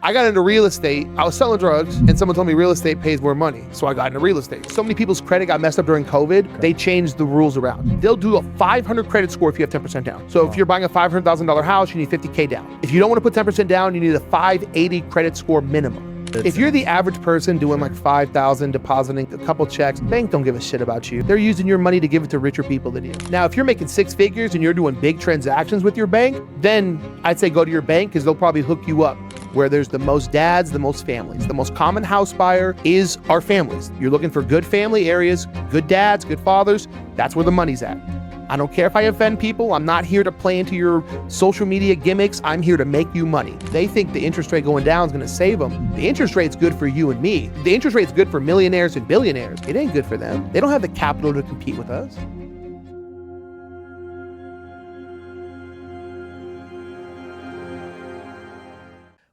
I got into real estate. I was selling drugs and someone told me real estate pays more money. So I got into real estate. So many people's credit got messed up during COVID. They changed the rules around. They'll do a 500 credit score if you have 10% down. So if you're buying a $500,000 house, you need $50K down. If you don't want to put 10% down, you need a 580 credit score minimum. If you're the average person doing like $5,000, depositing a couple checks, bank don't give a shit about you. They're using your money to give it to richer people than you. Now, if you're making six figures and you're doing big transactions with your bank, then I'd say go to your bank because they'll probably hook you up where there's the most dads, the most families. The most common house buyer is our families. You're looking for good family areas, good dads, good fathers. That's where the money's at. I don't care if I offend people. I'm not here to play into your social media gimmicks. I'm here to make you money. They think the interest rate going down is going to save them. The interest rate's good for you and me. The interest rate's good for millionaires and billionaires. It ain't good for them. They don't have the capital to compete with us.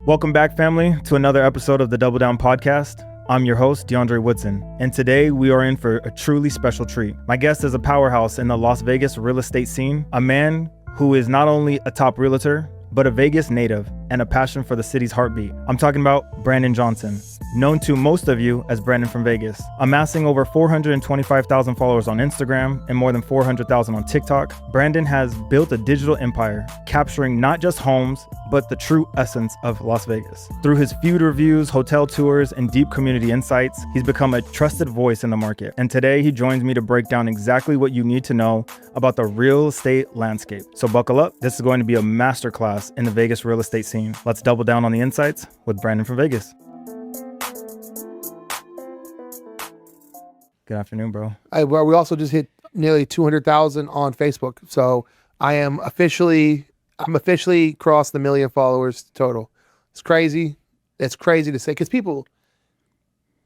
Welcome back, family, to another episode of the Double Down Podcast. I'm your host, DeAndre Woodson, and today we are in for a truly special treat. My guest is a powerhouse in the Las Vegas real estate scene, a man who is not only a top realtor, but a Vegas native and a passion for the city's heartbeat. I'm talking about Brandon Johnson, known to most of you as Brandon from Vegas, amassing over 425,000 followers on Instagram and more than 400,000 on TikTok. Brandon has built a digital empire, capturing not just homes, but the true essence of Las Vegas. Through his feud reviews, hotel tours, and deep community insights, he's become a trusted voice in the market. And today he joins me to break down exactly what you need to know about the real estate landscape. So buckle up. This is going to be a masterclass in the Vegas real estate scene. Let's double down on the insights with Brandon from Vegas. Good afternoon, bro. Well, we also just hit nearly 200,000 on Facebook. So I'm officially crossed the million followers total. It's crazy. It's crazy to say because people,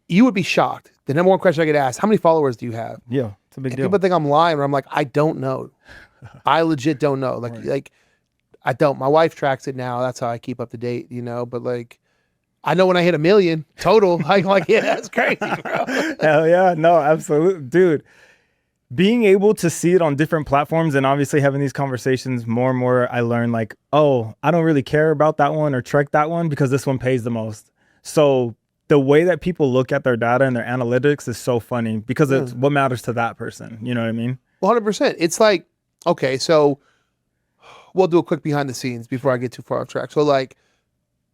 you would be shocked. The number one question I get asked, how many followers do you have? Yeah, it's a big deal. People think I'm lying, but I'm like, I don't know. I legit don't know. Like I don't. My wife tracks it now. That's how I keep up to date, but like, I know when I hit 1 million total, I'm like, yeah, that's crazy, bro. Hell yeah. No, absolutely. Dude, being able to see it on different platforms and obviously having these conversations more and more, I learn like, oh, I don't really care about that one or track that one because this one pays the most. So the way that people look at their data and their analytics is so funny because it's what matters to that person. You know what I mean? 100%. It's like, okay, so we'll do a quick behind the scenes before I get too far off track. So like,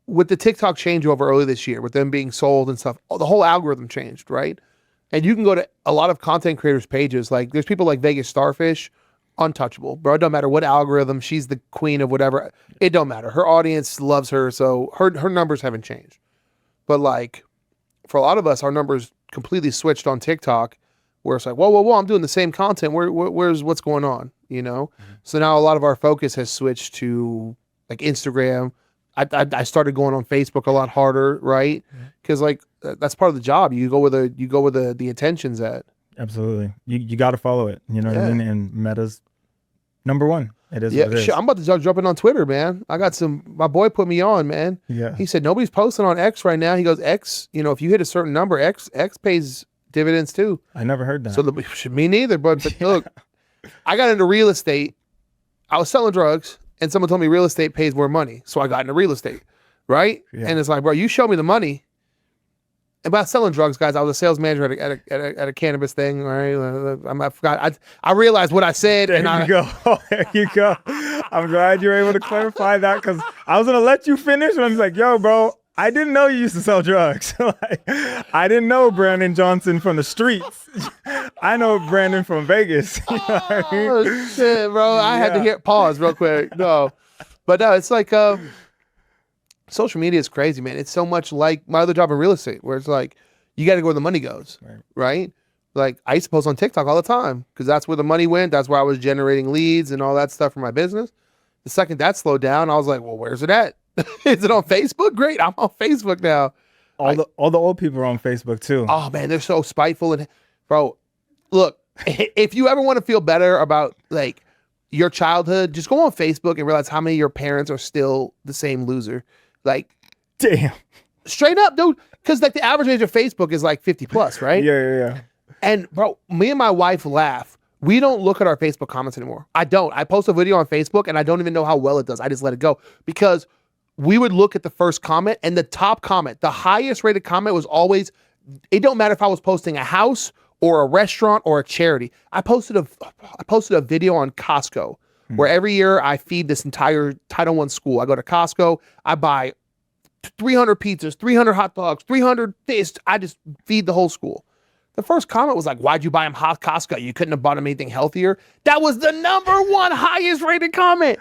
with the TikTok changeover early this year, with them being sold and stuff, the whole algorithm changed, right? And you can go to a lot of content creators' pages. Like there's people like Vegas Starfish, untouchable, bro. It don't matter what algorithm. She's the queen of whatever. It don't matter. Her audience loves her, so her numbers haven't changed. But like for a lot of us, our numbers completely switched on TikTok, where it's like, whoa, I'm doing the same content. Where's what's going on? Mm-hmm. So now a lot of our focus has switched to like Instagram. I started going on Facebook a lot harder, right? Because like that's part of the job. You go where the attention's at. Absolutely. You got to follow it. You know what I mean? And Meta's number one. It is. Yeah, what it is. I'm about to start jumping on Twitter, man. My boy put me on, man. Yeah. He said nobody's posting on X right now. He goes, X, if you hit a certain number, X pays dividends too. I never heard that. So me neither. But look, I got into real estate. I was selling drugs. And someone told me real estate pays more money. So I got into real estate, right? Yeah. And it's like, bro, you show me the money. And by selling drugs, guys, I was a sales manager at a cannabis thing, right? I forgot. I realized what I said. There you go. I'm glad you were able to clarify that because I was going to let you finish. And I was like, yo, bro, I didn't know you used to sell drugs. I didn't know Brandon Johnson from the streets. I know Brandon from Vegas. You know what I mean? Oh, shit, bro. I had to pause real quick. No. But no, it's like social media is crazy, man. It's so much like my other job in real estate where it's like you got to go where the money goes, right? Like I used to post on TikTok all the time because that's where the money went. That's where I was generating leads and all that stuff for my business. The second that slowed down, I was like, well, where's it at? Is it on Facebook? Great. I'm on Facebook now. All the old people are on Facebook too. Oh man, they're so spiteful. And bro, look, if you ever want to feel better about like your childhood, just go on Facebook and realize how many of your parents are still the same loser. Like, damn. Straight up, dude. Because like the average age of Facebook is like 50 plus, right? Yeah. And bro, me and my wife laugh. We don't look at our Facebook comments anymore. I don't. I post a video on Facebook and I don't even know how well it does. I just let it go because we would look at the first comment, and the top comment, the highest rated comment was always, it don't matter if I was posting a house or a restaurant or a charity. I posted a video on Costco where every year I feed this entire Title I school. I go to Costco, I buy 300 pizzas, 300 hot dogs, 300 this. I just feed the whole school. The first comment was like, why'd you buy him hot Costco? You couldn't have bought him anything healthier. That was the #1 highest rated comment.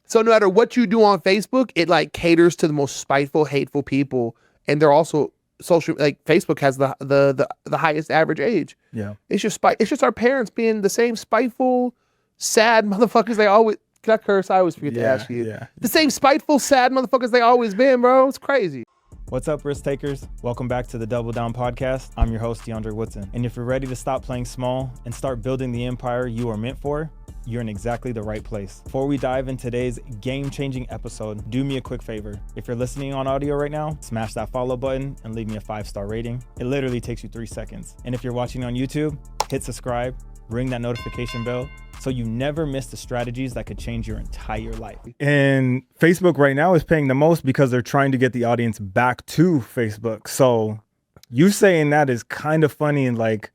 So no matter what you do on Facebook, it like caters to the most spiteful, hateful people. And they're also social, like Facebook has the highest average age. Yeah. It's just our parents being the same spiteful, sad motherfuckers they always, can I curse? I always forget to ask you. Yeah. The same spiteful, sad motherfuckers they always been, bro. It's crazy. What's up, risk takers? Welcome back to the Double Down Podcast. I'm your host, DeAndre Woodson. And if you're ready to stop playing small and start building the empire you are meant for, you're in exactly the right place. Before we dive in today's game-changing episode, do me a quick favor. If you're listening on audio right now, smash that follow button and leave me a 5-star rating. It literally takes you 3 seconds. And if you're watching on YouTube, hit subscribe, ring that notification bell, so you never miss the strategies that could change your entire life. And Facebook right now is paying the most because they're trying to get the audience back to Facebook. So you saying that is kind of funny and like,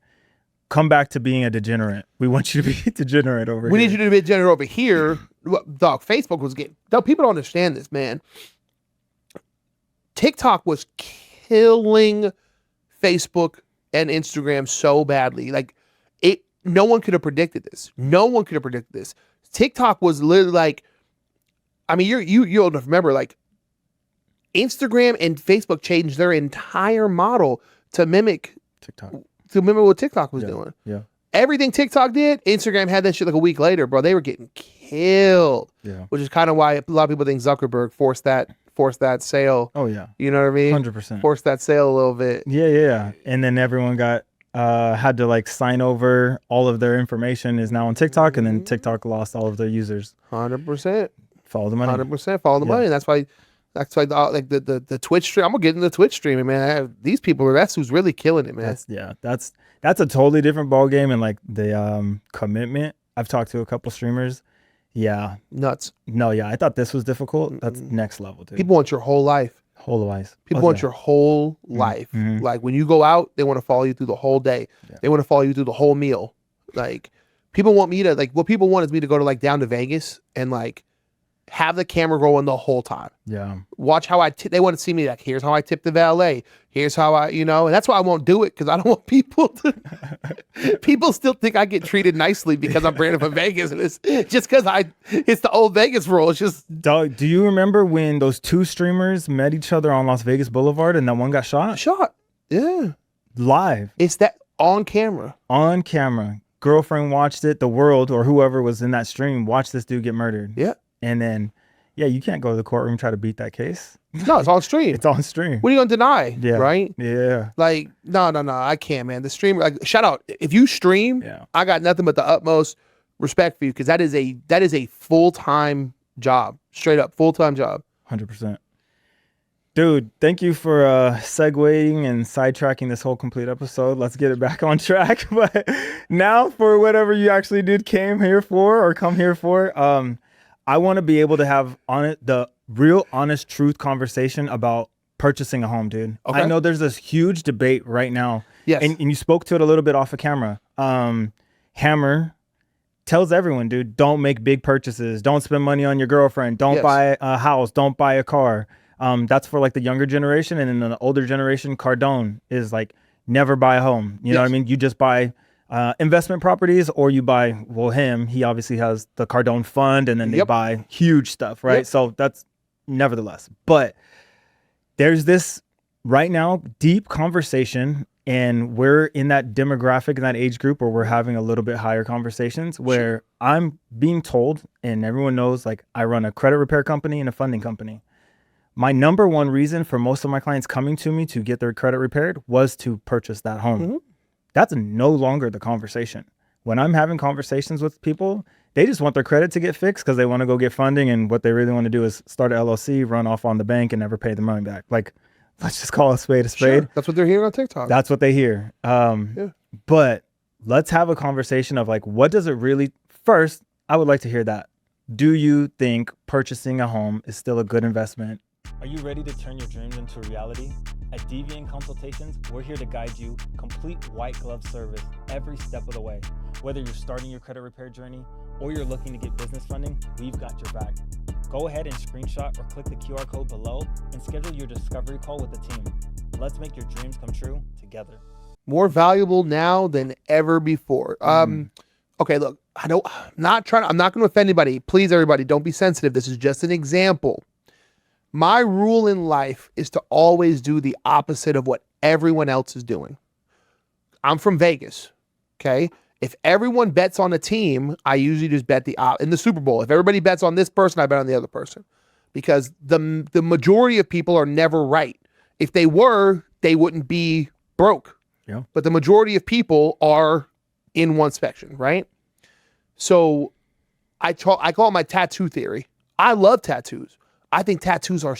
come back to being a degenerate. We want you to be degenerate over here. We need you to be degenerate over here. Dog, Facebook was getting, dog, people don't understand this, man. TikTok was killing Facebook and Instagram so badly. Like, no one could have predicted this. No one could have predicted this. TikTok was literally like, I mean, you'll remember, like, Instagram and Facebook changed their entire model to mimic TikTok. To remember what TikTok was doing. Yeah. Everything TikTok did, Instagram had that shit like a week later, bro. They were getting killed. Yeah. Which is kind of why a lot of people think Zuckerberg forced that sale. Oh yeah. You know what I mean? 100%. Forced that sale a little bit. Yeah. And then everyone got had to like sign over all of their information is now on TikTok, and then TikTok lost all of their users. 100%. Follow the money. 100% follow the money. That's why the Twitch stream. I'm gonna get into Twitch streaming, man. These people, that's who's really killing it, man. That's a totally different ball game, and like the commitment. I've talked to a couple streamers. Yeah. Nuts. No, yeah. I thought this was difficult. That's next level, dude. People want your whole life. People want your whole life. Mm-hmm. Like when you go out, they want to follow you through the whole day. Yeah. They want to follow you through the whole meal. Like people want me to, like, what people want is me to go to like down to Vegas and like have the camera rolling the whole time. Yeah. Watch how they want to see me like, here's how I tip the valet. Here's how and that's why I won't do it, because I don't want people to, people still think I get treated nicely because I'm Brandon from Vegas. And it's just because it's the old Vegas rule. It's just. Dog, do you remember when those two streamers met each other on Las Vegas Boulevard and that one got shot? Yeah. Live. It's that on camera. On camera. Girlfriend watched it. The world or whoever was in that stream watched this dude get murdered. Yeah. And then, yeah, you can't go to the courtroom and try to beat that case. No, it's on stream. It's on stream. What are you going to deny? Yeah. Right? Yeah. Like, no, I can't, man. The streamer, like, shout out. If you stream, I got nothing but the utmost respect for you, because that is a full-time job. Straight up, full-time job. 100%. Dude, thank you for segueing and sidetracking this whole complete episode. Let's get it back on track. But now for whatever you actually come here for, I want to be able to have the real honest truth conversation about purchasing a home, dude. Okay. I know there's this huge debate right now. Yes. And you spoke to it a little bit off of camera. Hammer tells everyone, dude, don't make big purchases. Don't spend money on your girlfriend. Don't buy a house. Don't buy a car. That's for like the younger generation, and in the older generation, Cardone is like, never buy a home. You know what I mean? You just buy investment properties, or you buy, he obviously has the Cardone fund, and then they buy huge stuff, right? So that's nevertheless. But there's this right now deep conversation, and we're in that demographic, in that age group where we're having a little bit higher conversations, where I'm being told, and everyone knows, like, I run a credit repair company and a funding company. My number one reason for most of my clients coming to me to get their credit repaired was to purchase that home. Mm-hmm. That's no longer the conversation. When I'm having conversations with people, they just want their credit to get fixed because they want to go get funding, and what they really want to do is start an LLC, run off on the bank, and never pay the money back. Like, let's just call a spade a spade. Sure. That's what they're hearing on TikTok. That's what they hear. But let's have a conversation of like, what does it really, first, I would like to hear that. Do you think purchasing a home is still a good investment? Are you ready to turn your dreams into reality? At Deviant Consultations, we're here to guide you, complete white glove service every step of the way. Whether you're starting your credit repair journey or you're looking to get business funding, we've got your back. Go ahead and screenshot or click the QR code below and schedule your discovery call with the team. Let's make your dreams come true together. More valuable now than ever before. Okay, look, I'm not going to offend anybody. Please, everybody, don't be sensitive. This is just an example. My rule in life is to always do the opposite of what everyone else is doing. I'm from Vegas, okay? If everyone bets on a team, I usually just bet in the Super Bowl. If everybody bets on this person, I bet on the other person. Because the majority of people are never right. If they were, they wouldn't be broke. Yeah. But the majority of people are in one section, right? So I call it my tattoo theory. I love tattoos. I think tattoos are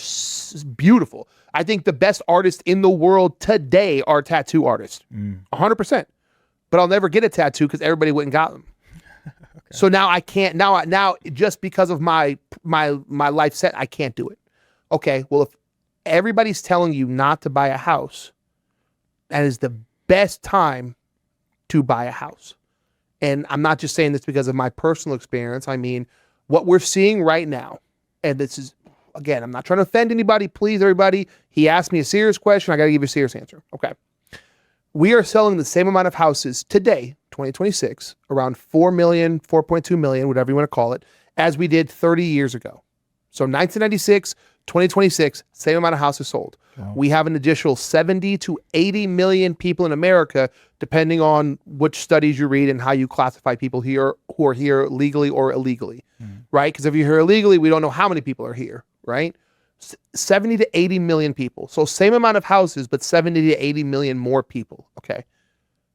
beautiful. I think the best artists in the world today are tattoo artists. 100%. But I'll never get a tattoo because everybody went and got them. Okay. So now I can't, now just because of my life set, I can't do it. Okay, well, if everybody's telling you not to buy a house, that is the best time to buy a house. And I'm not just saying this because of my personal experience. I mean, what we're seeing right now, and this is, again, I'm not trying to offend anybody. Please, everybody, he asked me a serious question. I got to give you a serious answer. Okay. We are selling the same amount of houses today, 2026, around 4 million, 4.2 million, whatever you want to call it, as we did 30 years ago. So 1996, 2026, same amount of houses sold. Wow. We have an additional 70 to 80 million people in America, depending on which studies you read and how you classify people here who are here legally or illegally, right? Because if you're here illegally, we don't know how many people are here, right? 70 to 80 million people. So same amount of houses, but 70 to 80 million more people, okay?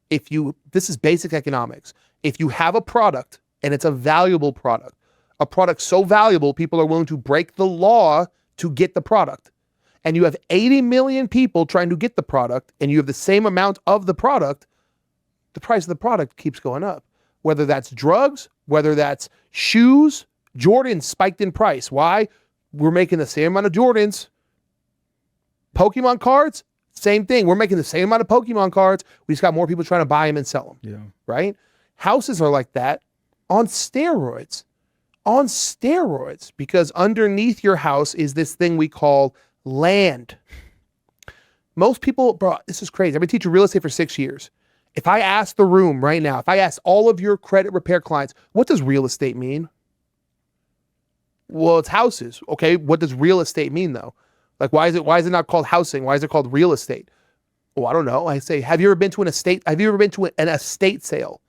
This is basic economics. If you have a product and it's a valuable product, a product so valuable, people are willing to break the law to get the product. And you have 80 million people trying to get the product, and you have the same amount of the product, the price of the product keeps going up. Whether that's drugs, whether that's shoes, Jordans spiked in price. Why? We're making the same amount of Jordans. Pokemon cards, same thing. We're making the same amount of Pokemon cards. We just got more people trying to buy them and sell them. Yeah. Right? Houses are like that on steroids. On steroids. Because underneath your house is this thing we call land. Most people, bro, this is crazy. I've been teaching real estate for 6 years. If I ask the room right now, if I ask all of your credit repair clients, what does real estate mean? Well, it's houses. Okay, what does real estate mean though? Like, why is it not called housing? Why is it called real estate? Oh, I don't know. I say, have you ever been to an estate? Have you ever been to an estate sale?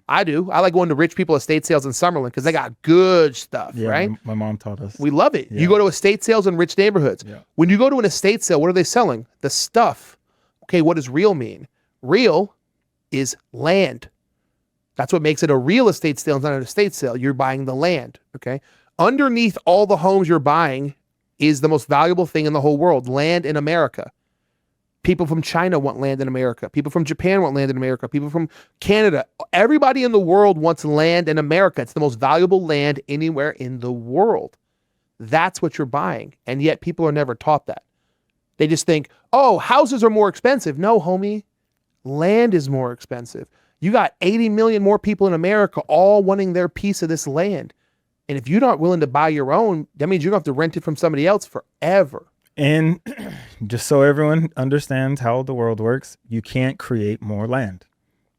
I do. I like going to rich people estate sales in Summerlin because they got good stuff, right? My mom taught us. We love it. Yeah. You go to estate sales in rich neighborhoods. Yeah. When you go to an estate sale, what are they selling? The stuff. Okay, what does real mean? Real is land. That's what makes it a real estate sale, not an estate sale. You're buying the land, okay? Underneath all the homes you're buying is the most valuable thing in the whole world, land in America. People from China want land in America. People from Japan want land in America. People from Canada. Everybody in the world wants land in America. It's the most valuable land anywhere in the world. That's what you're buying. And yet people are never taught that. They just think, oh, houses are more expensive. No, homie. Land is more expensive. You got 80 million more people in America all wanting their piece of this land. And if you're not willing to buy your own, that means you're going to have to rent it from somebody else forever. And just so everyone understands how the world works, you can't create more land.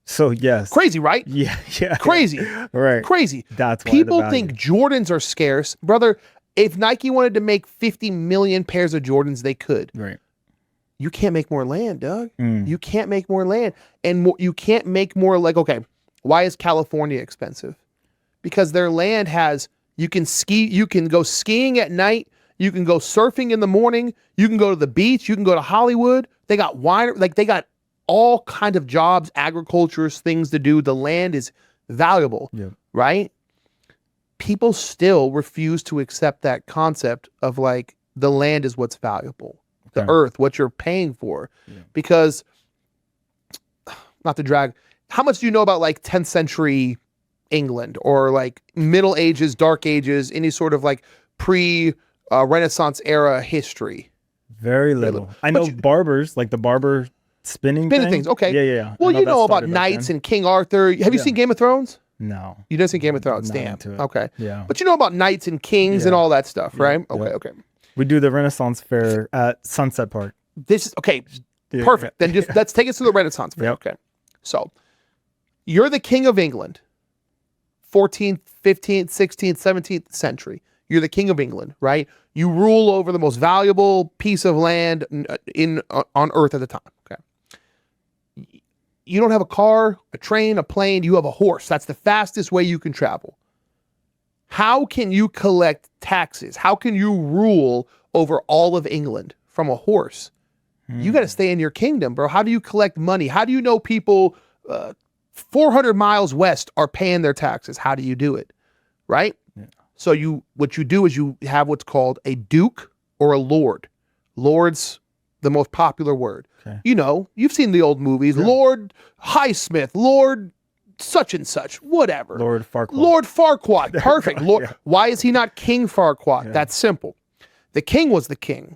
So yes. Crazy, right? Yeah. Crazy. Right. Crazy. That's why people think Jordans are scarce. Brother, if Nike wanted to make 50 million pairs of Jordans, they could. Right. You can't make more land, Doug. You can't make more land. And you can't make more, like, okay, why is California expensive? Because their land has, you can go skiing at night. You can go surfing in the morning. You can go to the beach. You can go to Hollywood. They got wine, like they got all kinds of jobs, agriculture, things to do. The land is valuable, right? People still refuse to accept that concept of like the land is what's valuable. The earth, what you're paying for. Because, not to drag, how much do you know about like 10th century England or like Middle Ages, Dark Ages, any sort of like pre Renaissance era history? Very little. I know barbers, like the barber spinning things. Okay. Yeah. Well, you know about knights and King Arthur. Have you seen Game of Thrones? No. You didn't see Game of Thrones? Not Damn. into it. Okay. Yeah. But you know about knights and kings and all that stuff, right? Okay. We do the Renaissance Fair at Sunset Park. This is okay. Perfect. Then just let's take us to the Renaissance Fair. Okay. So you're the king of England, 14th, 15th, 16th, 17th century. You're the king of England, right? You rule over the most valuable piece of land on earth at the time. Okay. You don't have a car, a train, a plane. You have a horse. That's the fastest way you can travel. How can you collect taxes? How can you rule over all of England from a horse? You got to stay in your kingdom, bro. How do you collect money? How do you know people 400 miles west are paying their taxes? How do you do it? Right? Yeah. So what you do is you have what's called a duke or a lord. Lord's the most popular word. Okay. You know, you've seen the old movies. Yeah. Lord Highsmith, Lord such and such, whatever. Lord Farquaad. Lord Farquaad. Perfect. Lord. Yeah. Why is he not King Farquaad? Yeah. That's simple. The king was the king.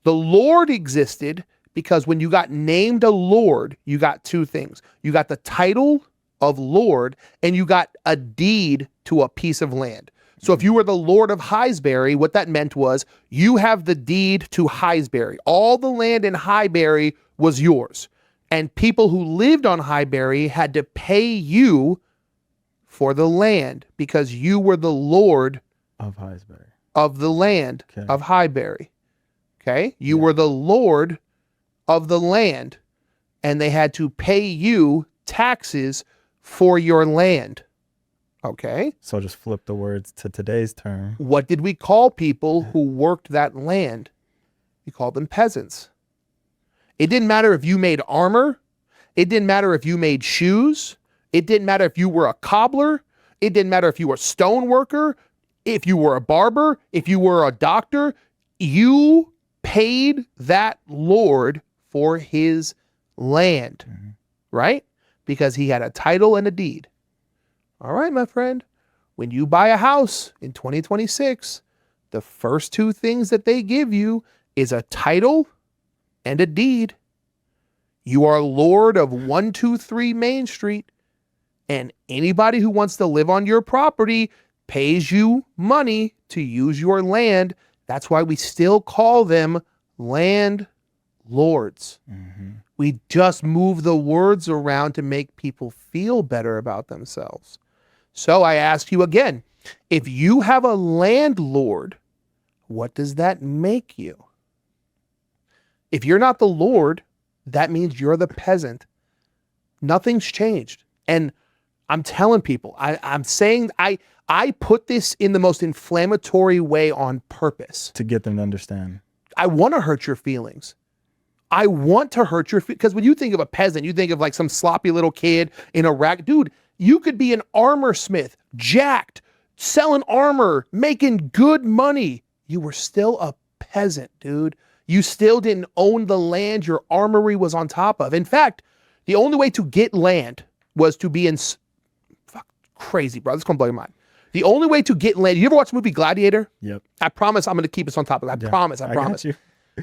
The Lord existed because when you got named a Lord, you got two things. You got the title of Lord and you got a deed to a piece of land. So if you were the Lord of Highsbury, what that meant was you have the deed to Highsbury. All the land in Highbury was yours. And people who lived on Highbury had to pay you for the land because you were the Lord of Highsbury. Of the land of Highbury. Okay? You were the Lord of the land and they had to pay you taxes for your land. Okay. So just flip the words to today's term. What did we call people who worked that land? We called them peasants. It didn't matter if you made armor. It didn't matter if you made shoes. It didn't matter if you were a cobbler. It didn't matter if you were a stone worker, if you were a barber, if you were a doctor. You paid that Lord for his land, right? Because he had a title and a deed. All right, my friend, when you buy a house in 2026, the first two things that they give you is a title and a deed. You are Lord of 123 Main Street, and anybody who wants to live on your property pays you money to use your land. That's why we still call them landlords. We just move the words around to make people feel better about themselves. So I ask you again, if you have a landlord, what does that make you? If you're not the Lord, that means you're the peasant. Nothing's changed. And I'm telling people, I'm saying I put this in the most inflammatory way on purpose. To get them to understand. I want to hurt your feelings. I want to hurt your feelings. Because when you think of a peasant, you think of like some sloppy little kid in a rag. Dude, you could be an armor smith, jacked, selling armor, making good money. You were still a peasant, dude. You still didn't own the land your armory was on top of. In fact, the only way to get land was to be in... Fuck, crazy, bro. This is going to blow your mind. The only way to get land... You ever watch the movie Gladiator? Yep. I promise I'm going to keep us on top of it. I promise. I got you.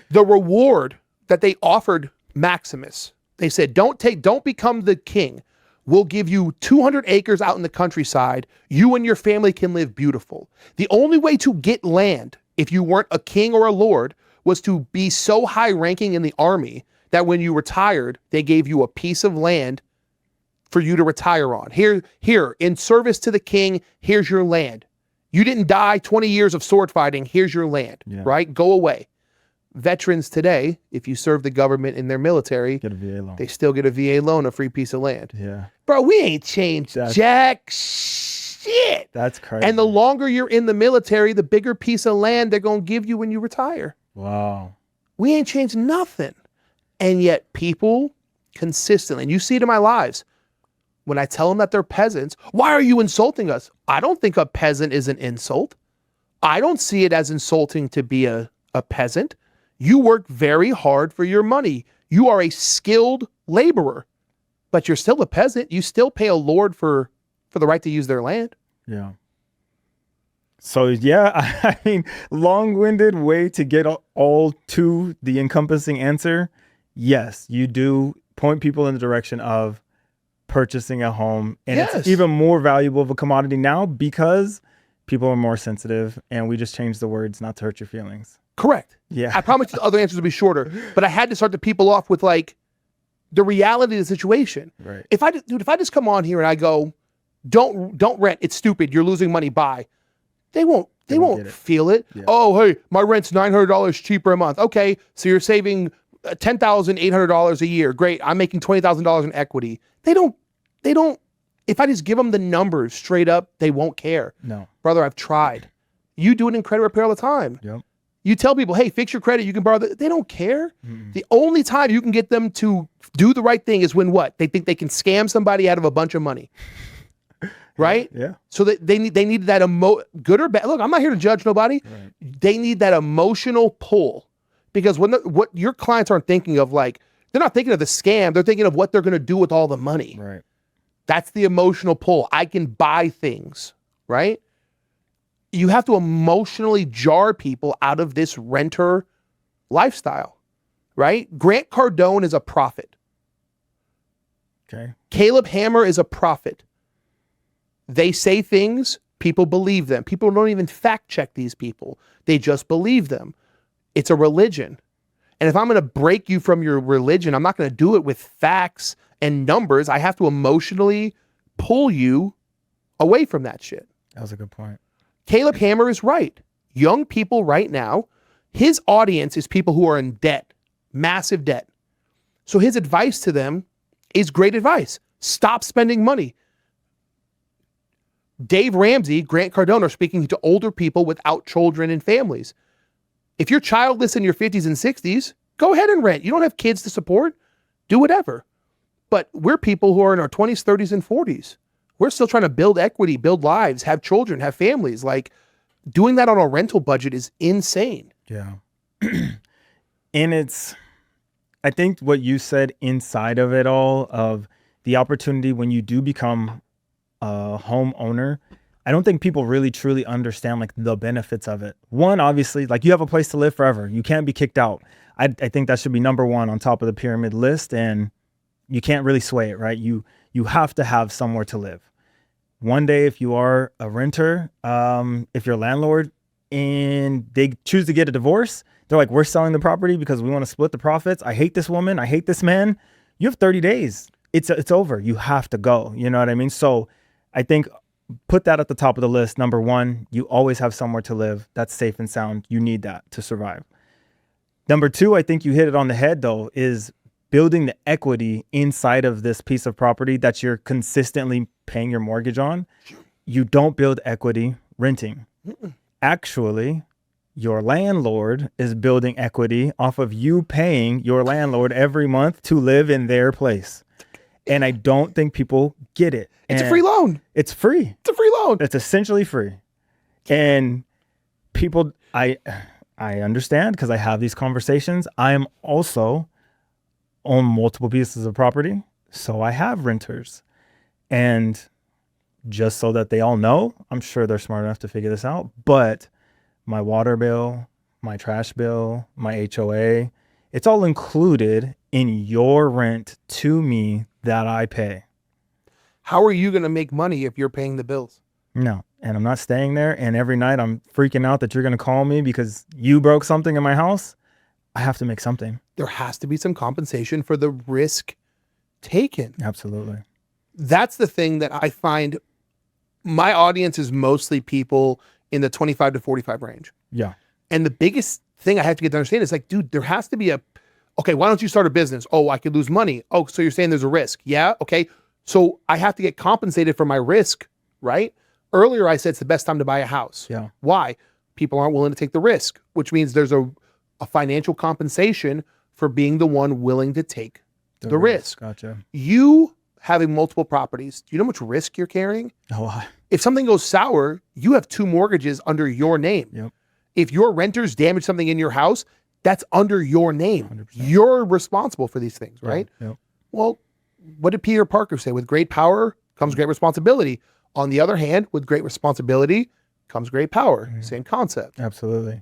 The reward that they offered Maximus, they said, don't become the king. We'll give you 200 acres out in the countryside. You and your family can live beautiful. The only way to get land, if you weren't a king or a lord, was to be so high ranking in the army that when you retired, they gave you a piece of land for you to retire on. Here, in service to the king, here's your land. You didn't die 20 years of sword fighting. Here's your land, right? Go away. Veterans today, if you serve the government in their military, get a VA loan. They still get a VA loan, a free piece of land. Yeah. Bro, we ain't changed jack shit. That's crazy. And the longer you're in the military, the bigger piece of land they're going to give you when you retire. Wow. We ain't changed nothing. And yet people consistently, and you see it in my lives, when I tell them that they're peasants, why are you insulting us? I don't think a peasant is an insult. I don't see it as insulting to be a peasant. You work very hard for your money. You are a skilled laborer, but you're still a peasant. You still pay a lord for the right to use their land. Yeah. So yeah, I mean, long-winded way to get all to the encompassing answer. Yes, you do point people in the direction of purchasing a home, and it's Yes. even more valuable of a commodity now because people are more sensitive, and we just changed the words not to hurt your feelings. Correct. Yeah. I promise you the other answers will be shorter, but I had to start the people off with like the reality of the situation. Right. If I just come on here and I go, don't rent, it's stupid, you're losing money, buy. They won't get it. feel it. Yeah. Oh, hey, my rent's $900 cheaper a month. Okay, so you're saving $10,800 a year. Great. I'm making $20,000 in equity. They don't, if I just give them the numbers straight up, they won't care. No. Brother, I've tried. You do it in credit repair all the time. Yep. You tell people, hey, fix your credit, you can borrow they don't care. The only time you can get them to do the right thing is when what? They think they can scam somebody out of a bunch of money. Right? Yeah. So they need that good or bad. Look, I'm not here to judge nobody. Right. They need that emotional pull, because what your clients aren't thinking of, like, they're not thinking of the scam. They're thinking of what they're going to do with all the money. Right. That's the emotional pull. I can buy things, right? You have to emotionally jar people out of this renter lifestyle, right? Grant Cardone is a prophet. Okay. Caleb Hammer is a prophet. They say things, people believe them. People don't even fact check these people. They just believe them. It's a religion. And if I'm going to break you from your religion, I'm not going to do it with facts and numbers. I have to emotionally pull you away from that shit. That was a good point. Caleb Hammer is right. Young people right now, his audience is people who are in debt, massive debt. So his advice to them is great advice. Stop spending money. Dave Ramsey, Grant Cardone are speaking to older people without children and families. If you're childless in your 50s and 60s, go ahead and rent. You don't have kids to support, do whatever. But we're people who are in our 20s, 30s, and 40s. We're still trying to build equity, build lives, have children, have families. Like, doing that on a rental budget is insane. Yeah. And I think what you said inside of it all, of the opportunity when you do become a homeowner, I don't think people really truly understand like the benefits of it. One, obviously, like, you have a place to live forever. You can't be kicked out. I think that should be number one on top of the pyramid list, and you can't really sway it, right? You have to have somewhere to live. One day, if you are a renter, if you're a landlord and they choose to get a divorce, they're like, we're selling the property because we want to split the profits. I hate this woman. I hate this man. You have 30 days. It's over. You have to go. You know what I mean? So I think put that at the top of the list. Number one, you always have somewhere to live. That's safe and sound. You need that to survive. Number two, I think you hit it on the head though, is building the equity inside of this piece of property that you're consistently paying your mortgage on. You don't build equity renting. Actually, your landlord is building equity off of you paying your landlord every month to live in their place. And I don't think people get it. It's a free loan. It's free. It's a free loan. It's essentially free. And people, I understand because I have these conversations. I am also on multiple pieces of property, so I have renters. And just so that they all know, I'm sure they're smart enough to figure this out, but my water bill, my trash bill, my HOA, it's all included in your rent to me that I pay. How are you going to make money if you're paying the bills? No. And I'm not staying there. And every night I'm freaking out that you're going to call me because you broke something in my house. I have to make something. There has to be some compensation for the risk taken. Absolutely. That's the thing that I find. My audience is mostly people in the 25 to 45 range. Yeah. And the biggest thing I have to get to understand is like, dude, there has to be okay, why don't you start a business? Oh, I could lose money. Oh, so you're saying there's a risk. Yeah. Okay. So I have to get compensated for my risk, right? Earlier, I said it's the best time to buy a house. Yeah. Why? People aren't willing to take the risk, which means there's a financial compensation for being the one willing to take the risk. Gotcha. You having multiple properties, do you know how much risk you're carrying? Oh, If something goes sour, you have 2 mortgages under your name. Yep. If your renters damage something in your house, that's under your name. 100%. You're responsible for these things, right? Yep. Well, what did Peter Parker say? With great power comes great responsibility. On the other hand, with great responsibility comes great power. Same concept. Absolutely.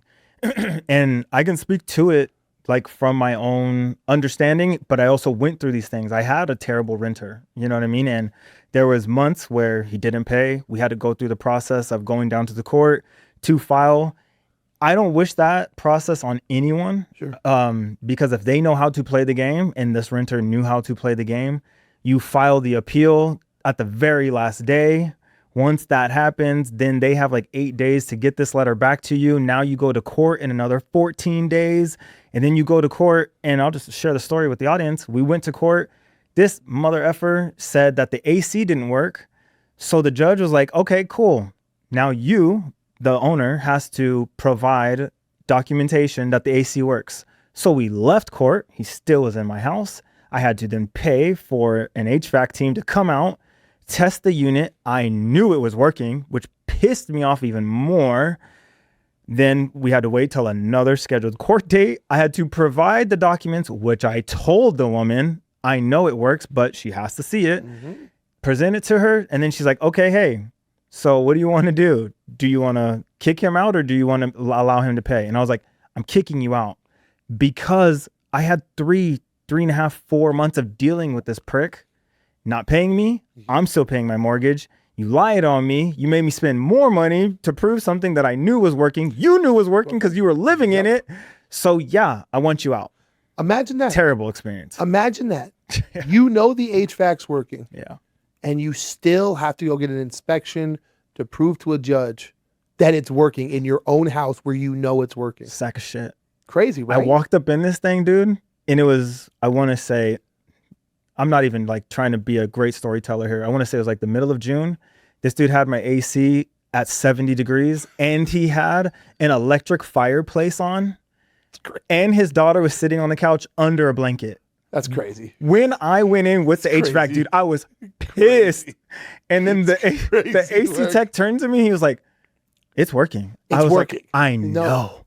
And I can speak to it like from my own understanding, but I also went through these things. I had a terrible renter, you know what I mean? And there was months where he didn't pay. We had to go through the process of going down to the court to file. I don't wish that process on anyone. Sure. Because if they know how to play the game and this renter knew how to play the game, you file the appeal at the very last day. Once that happens, then they have like 8 days to get this letter back to you. Now you go to court in another 14 days. And then you go to court, and I'll just share the story with the audience. We went to court. This mother effer said that the AC didn't work. So the judge was like, okay, cool. Now you, the owner, has to provide documentation that the AC works. So we left court. He still was in my house. I had to then pay for an HVAC team to come out, test the unit. I knew it was working, which pissed me off even more. Then we had to wait till another scheduled court date. I had to provide the documents, which I told the woman, I know it works, but she has to see it. Present it to her. And then she's like, okay, hey, so what do you want to do? Do you want to kick him out or do you want to allow him to pay? And I was like, I'm kicking you out because I had 3.5, 4 months of dealing with this prick, not paying me. I'm still paying my mortgage. You lied on me. You made me spend more money to prove something that I knew was working. You knew was working because you were living in it. So yeah, I want you out. Imagine that. Terrible experience. Imagine that. You know the HVAC's working. Yeah. And you still have to go get an inspection to prove to a judge that it's working in your own house where you know it's working. Sack of shit. Crazy, right? I walked up in this thing, dude, and it was, I want to say, I'm not even like trying to be a great storyteller here. I want to say it was like the middle of June. This dude had my AC at 70 degrees and he had an electric fireplace on and his daughter was sitting on the couch under a blanket. That's crazy. When I went in with the HVAC, dude, I was pissed. And then the AC tech turned to me. He was like, it's working. It's working. Like, I know.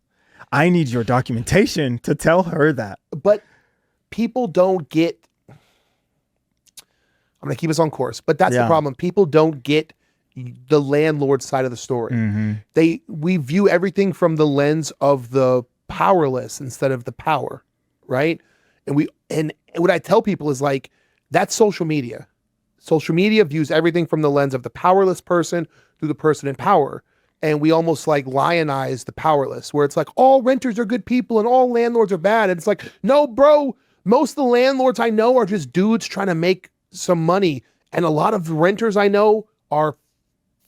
I need your documentation to tell her that. But people don't get, I'm going to keep us on course, but that's the problem. People don't get the landlord side of the story. We view everything from the lens of the powerless instead of the power, right? And what I tell people is like, that's social media. Social media views everything from the lens of the powerless person through the person in power. And we almost like lionize the powerless, where it's like all renters are good people and all landlords are bad. And it's like, no, bro, most of the landlords I know are just dudes trying to make some money. And a lot of the renters I know are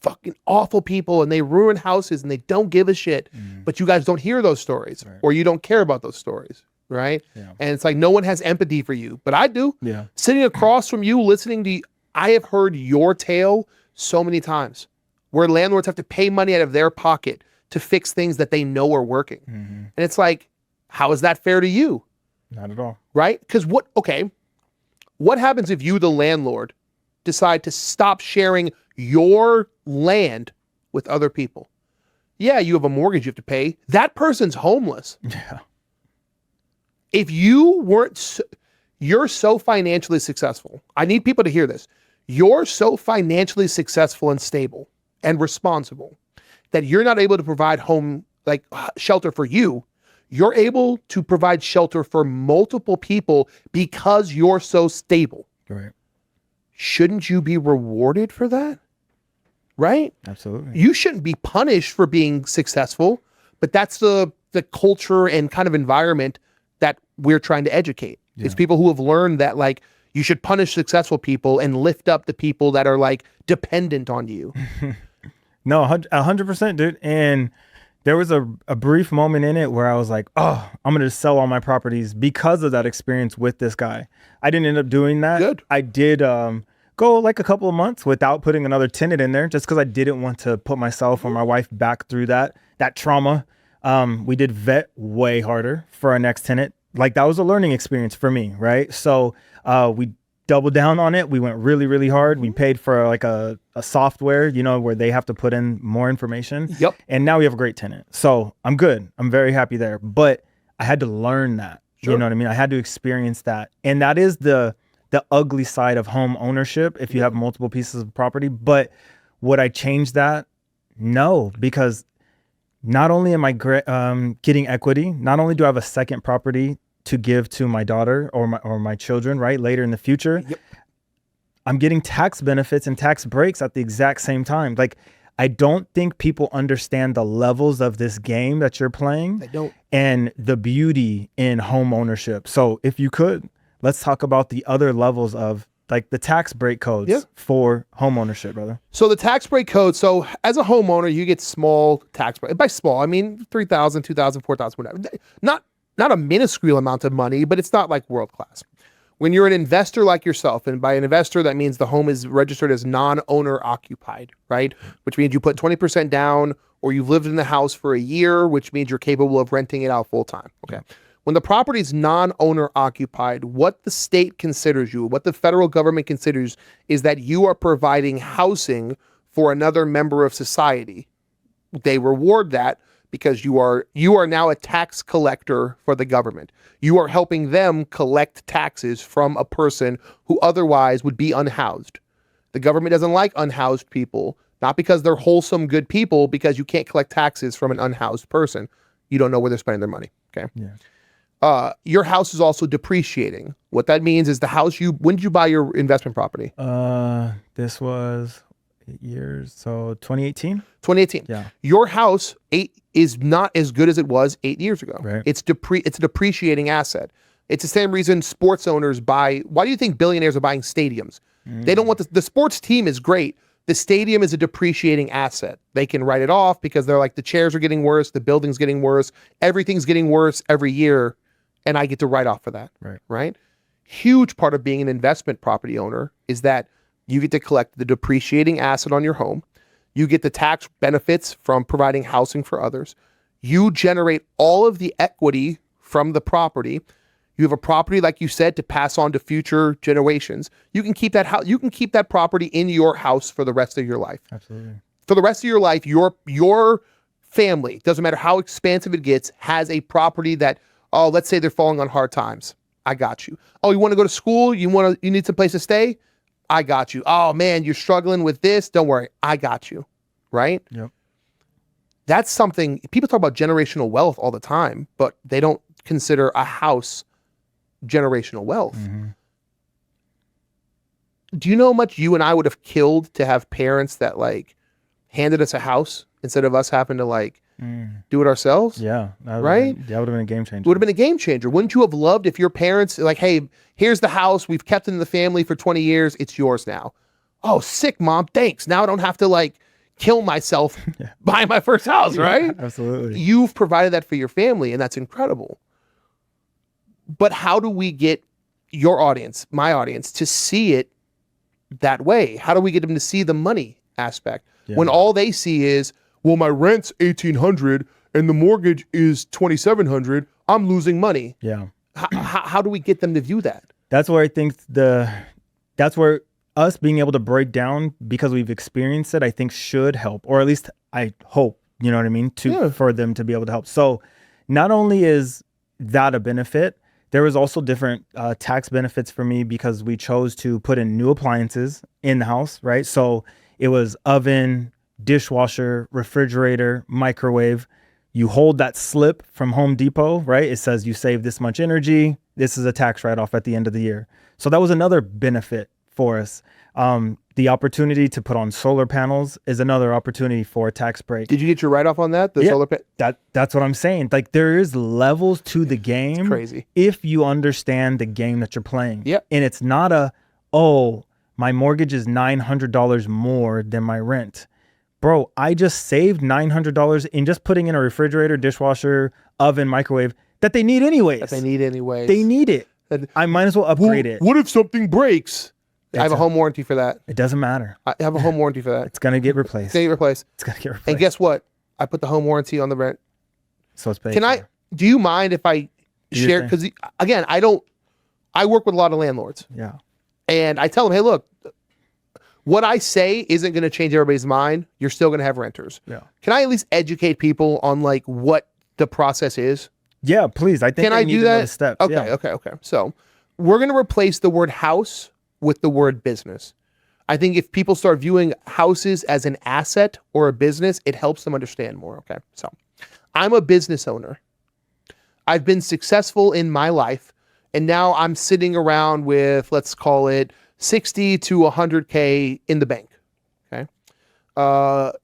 fucking awful people and they ruin houses and they don't give a shit. But you guys don't hear those stories or you don't care about those stories. Right. Yeah. And it's like, no one has empathy for you, but I do. Yeah. Sitting across from you, listening to you, I have heard your tale so many times where landlords have to pay money out of their pocket to fix things that they know are working. And it's like, how is that fair to you? Not at all. Right? Because what happens if you, the landlord, decide to stop sharing your land with other people? Yeah, you have a mortgage you have to pay. That person's homeless. Yeah. If you weren't, you're so financially successful. I need people to hear this. You're so financially successful and stable and responsible that you're not able to provide shelter for you. You're able to provide shelter for multiple people because you're so stable. Right. Shouldn't you be rewarded for that? Right? Absolutely. You shouldn't be punished for being successful, but that's the culture and kind of environment that we're trying to educate. Yeah. It's people who have learned that like you should punish successful people and lift up the people that are like dependent on you. No, 100%, dude. And there was a brief moment in it where I was like, oh, I'm going to sell all my properties because of that experience with this guy. I didn't end up doing that. Good. I did go like a couple of months without putting another tenant in there just because I didn't want to put myself or my wife back through that trauma. We did vet way harder for our next tenant. Like that was a learning experience for me, right? So we doubled down on it. We went really, really hard. We paid for like a software, where they have to put in more information. Yep. And now we have a great tenant. So I'm good. I'm very happy there. But I had to learn that. Sure. You know what I mean? I had to experience that. And that is the ugly side of home ownership if you have multiple pieces of property. But would I change that? No, because not only am I getting equity, not only do I have a second property to give to my daughter or my children, right, later in the future, Yep. I'm getting tax benefits and tax breaks at the exact same time. Like, I don't think people understand the levels of this game that you're playing. They don't. And the beauty in home ownership. So if you could, let's talk about the other levels of like the tax break codes for home ownership, brother. So the tax break code. So as a homeowner, you get small tax break. By small, I mean 3,000, 2,000, 4,000, whatever. Not a minuscule amount of money, but it's not like world class. When you're an investor like yourself, and by an investor, that means the home is registered as non-owner occupied, right? Which means you put 20% down, or you've lived in the house for a year, which means you're capable of renting it out full time. Okay. When the property is non-owner occupied, what the state considers you, what the federal government considers is that you are providing housing for another member of society. They reward that because you are now a tax collector for the government. You are helping them collect taxes from a person who otherwise would be unhoused. The government doesn't like unhoused people, not because they're wholesome, good people, because you can't collect taxes from an unhoused person. You don't know where they're spending their money. Okay. Yeah. Your house is also depreciating. What that means is the house when did you buy your investment property? This was 8 years. So 2018? 2018. Yeah. Your house is not as good as it was 8 years ago. Right. It's a depreciating asset. It's the same reason sports owners buy. Why do you think billionaires are buying stadiums? They don't want the sports team is great. The stadium is a depreciating asset. They can write it off because they're like, the chairs are getting worse, the building's getting worse, everything's getting worse every year, and I get to write off for that. Right? Huge part of being an investment property owner is that you get to collect the depreciating asset on your home. You get the tax benefits from providing housing for others. You generate all of the equity from the property. You have a property, like you said, to pass on to future generations. You can keep that house. You can keep that property in your house for the rest of your life. Absolutely. For the rest of your life, your family, doesn't matter how expansive it gets, has a property that, oh, let's say they're falling on hard times. I got you. Oh, you want to go to school? You need some place to stay? I got you. Oh man, you're struggling with this. Don't worry. I got you. Right? Yep. That's something people talk about generational wealth all the time, but they don't consider a house generational wealth. Do you know how much you and I would have killed to have parents that like handed us a house instead of us having to like do it ourselves? Yeah. Right? That would have been a game changer. It would have been a game changer. Wouldn't you have loved if your parents like, hey, here's the house. We've kept it in the family for 20 years. It's yours now. Oh, sick, Mom. Thanks. Now I don't have to like kill myself buying my first house, right? Yeah, absolutely. You've provided that for your family, and that's incredible. But how do we get your audience, my audience, to see it that way? How do we get them to see the money aspect when all they see is, well, my rent's $1,800 and the mortgage is $2,700? I'm losing money. Yeah. How do we get them to view that? That's where I think that's where us being able to break down, because we've experienced it, I think should help, or at least I hope, you know what I mean, for them to be able to help. So not only is that a benefit, there was also different tax benefits for me because we chose to put in new appliances in the house, right? So it was oven, dishwasher, refrigerator, microwave. You hold that slip from Home Depot, right? It says you save this much energy. This is a tax write-off at the end of the year. So that was another benefit for us. The opportunity to put on solar panels is another opportunity for a tax break. Did you get your write-off on that? Solar That's what I'm saying. Like, there is levels to the game. It's crazy. If you understand the game that you're playing. Yep. And it's not my mortgage is $900 more than my rent. Bro, I just saved $900 in just putting in a refrigerator, dishwasher, oven, microwave that they need anyways. They need it. I might as well upgrade it. What if something breaks? I have a home warranty for that. It doesn't matter. I have a home warranty for that. It's going to get replaced. It's going to get replaced. And guess what? I put the home warranty on the rent. So it's paid. Do you mind if I share? Because again, I work with a lot of landlords. Yeah. And I tell them, hey, look, what I say isn't going to change everybody's mind. You're still going to have renters. Yeah. Can I at least educate people on like what the process is? Yeah, please. I think Can I do that? Steps. Okay. So we're going to replace the word house with the word business. I think if people start viewing houses as an asset or a business, it helps them understand more. Okay. So I'm a business owner. I've been successful in my life. And now I'm sitting around with, let's call it 60 to 100K in the bank. Okay.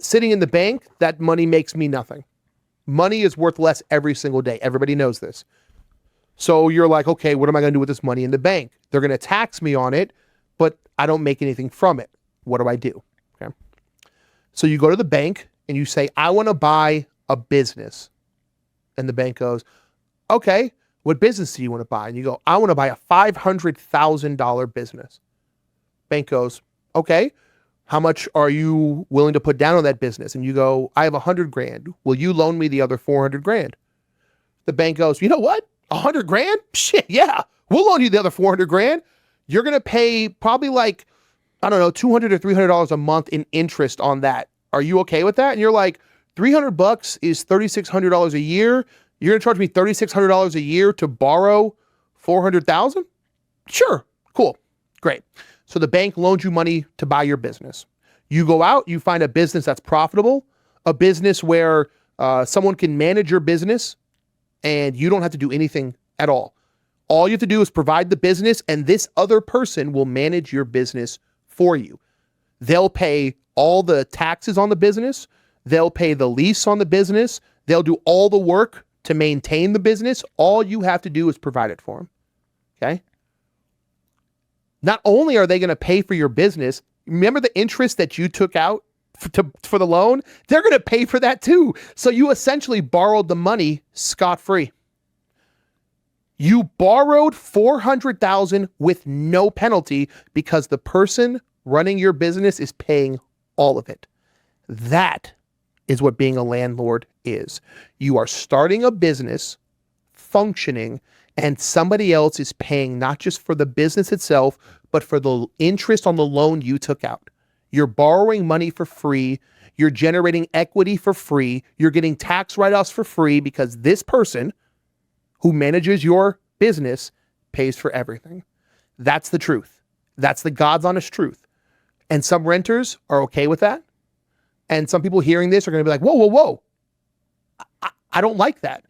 Sitting in the bank, that money makes me nothing. Money is worth less every single day. Everybody knows this. So you're like, okay, what am I going to do with this money in the bank? They're going to tax me on it, but I don't make anything from it. What do I do? Okay. So you go to the bank and you say, I want to buy a business. And the bank goes, okay, what business do you want to buy? And you go, I want to buy a $500,000 business. Bank goes, okay, how much are you willing to put down on that business? And you go, I have 100 grand. Will you loan me the other 400 grand? The bank goes, you know what? 100 grand? Shit, yeah. We'll loan you the other 400 grand. You're going to pay probably like, I don't know, $200 or $300 a month in interest on that. Are you okay with that? And you're like, $300 is $3,600 a year. You're going to charge me $3,600 a year to borrow $400,000? Sure. Cool. Great. So the bank loans you money to buy your business. You go out, you find a business that's profitable, a business where someone can manage your business and you don't have to do anything at all. All you have to do is provide the business and this other person will manage your business for you. They'll pay all the taxes on the business. They'll pay the lease on the business. They'll do all the work to maintain the business. All you have to do is provide it for them. Okay. Not only are they going to pay for your business, remember the interest that you took out for the loan? They're going to pay for that too. So you essentially borrowed the money scot-free. You borrowed $400,000 with no penalty because the person running your business is paying all of it. That is what being a landlord is. You are starting a business, functioning, and somebody else is paying not just for the business itself, but for the interest on the loan you took out. You're borrowing money for free. You're generating equity for free. You're getting tax write-offs for free because this person who manages your business pays for everything. That's the truth. That's the God's honest truth. And some renters are okay with that. And some people hearing this are going to be like, whoa, whoa, whoa. I don't like that.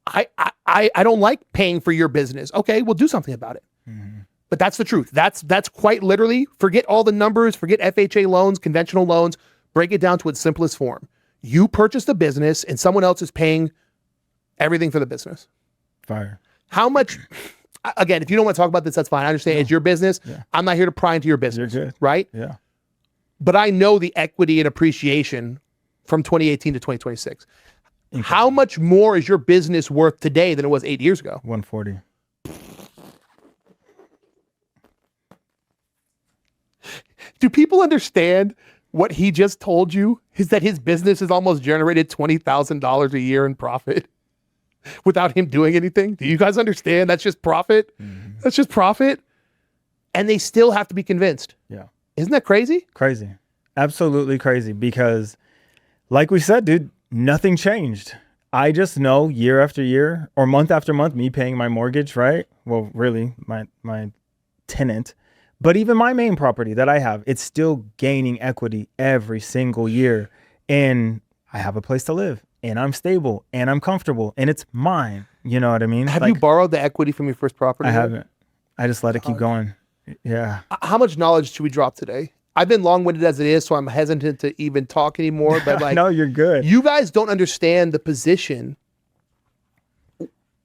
I don't like paying for your business. Okay, well, do something about it. Mm-hmm. But that's the truth. That's quite literally, forget all the numbers, forget FHA loans, conventional loans, break it down to its simplest form. You purchased a business and someone else is paying everything for the business. Fire. How much, again, if you don't want to talk about this, that's fine. I understand it's your business. Yeah. I'm not here to pry into your business. You're good. Right? Yeah. But I know the equity and appreciation from 2018 to 2026. Incredible. How much more is your business worth today than it was 8 years ago? 140. Do people understand what he just told you? Is that his business has almost generated $20,000 a year in profit without him doing anything? Do you guys understand? That's just profit. Mm-hmm. That's just profit. And they still have to be convinced. Yeah. Isn't that crazy? Crazy. Absolutely crazy. Because like we said, dude, nothing changed. I just know year after year or month after month, me paying my mortgage, right? Well, really my tenant, but even my main property that I have, it's still gaining equity every single year. And I have a place to live and I'm stable and I'm comfortable and it's mine. You know what I mean? Have you borrowed the equity from your first property? I haven't. I just let it keep going. Yeah. How much knowledge should we drop today? I've been long-winded as it is, so I'm hesitant to even talk anymore. But like, no, you're good. You guys don't understand the position.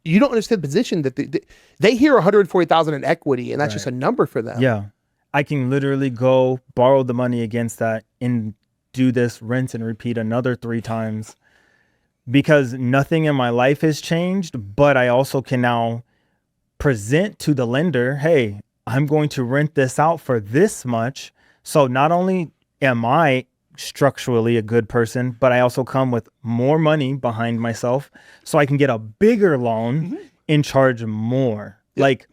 You don't understand the position that they hear 140,000 in equity, and that's just a number for them. Yeah, I can literally go borrow the money against that and do this rinse and repeat another 3 times because nothing in my life has changed. But I also can now present to the lender, hey, I'm going to rent this out for this much. So not only am I structurally a good person, but I also come with more money behind myself so I can get a bigger loan and charge more. Yep. Like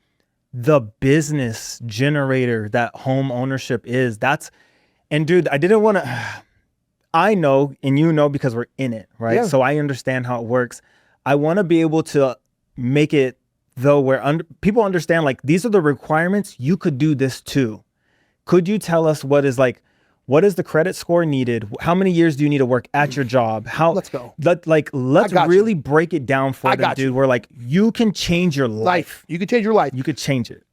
the business generator that home ownership is, and dude, I didn't want to, I know, and you know, because we're in it, right? Yeah. So I understand how it works. I want to be able to make it though where people understand like these are the requirements. You could do this too. Could you tell us what is the credit score needed? How many years do you need to work at your job? Let's go. Let's really break it down for them, dude. Where like you can change your life. You can change your life. You could change it.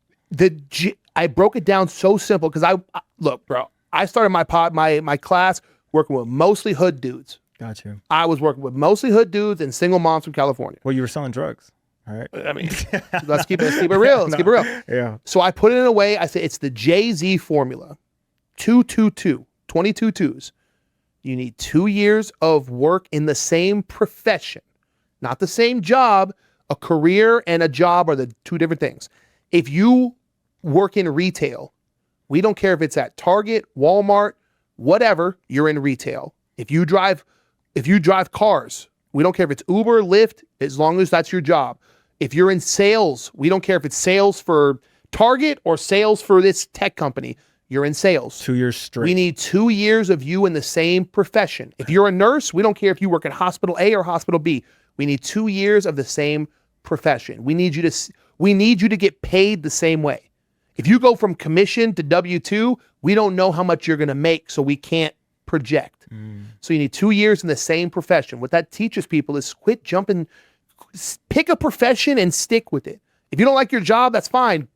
I broke it down so simple because look, bro. I started my class working with mostly hood dudes. Got you. I was working with mostly hood dudes and single moms from California. Well, you were selling drugs. All right. I mean, let's keep it real. Let's keep it real. Yeah. So I put it in a way. I said it's the Jay-Z formula. 222, 22 twos. You need 2 years of work in the same profession, not the same job. A career and a job are the two different things. If you work in retail, we don't care if it's at Target, Walmart, whatever, you're in retail. If you drive cars, we don't care if it's Uber, Lyft, as long as that's your job. If you're in sales, we don't care if it's sales for Target or sales for this tech company. You're in sales. 2 years straight. We need 2 years of you in the same profession. If you're a nurse, we don't care if you work at hospital A or hospital B. We need 2 years of the same profession. We need you to get paid the same way. If you go from commission to W-2, we don't know how much you're going to make, so we can't project. So you need 2 years in the same profession. What that teaches people is quit jumping, pick a profession and stick with it. If you don't like your job, that's fine.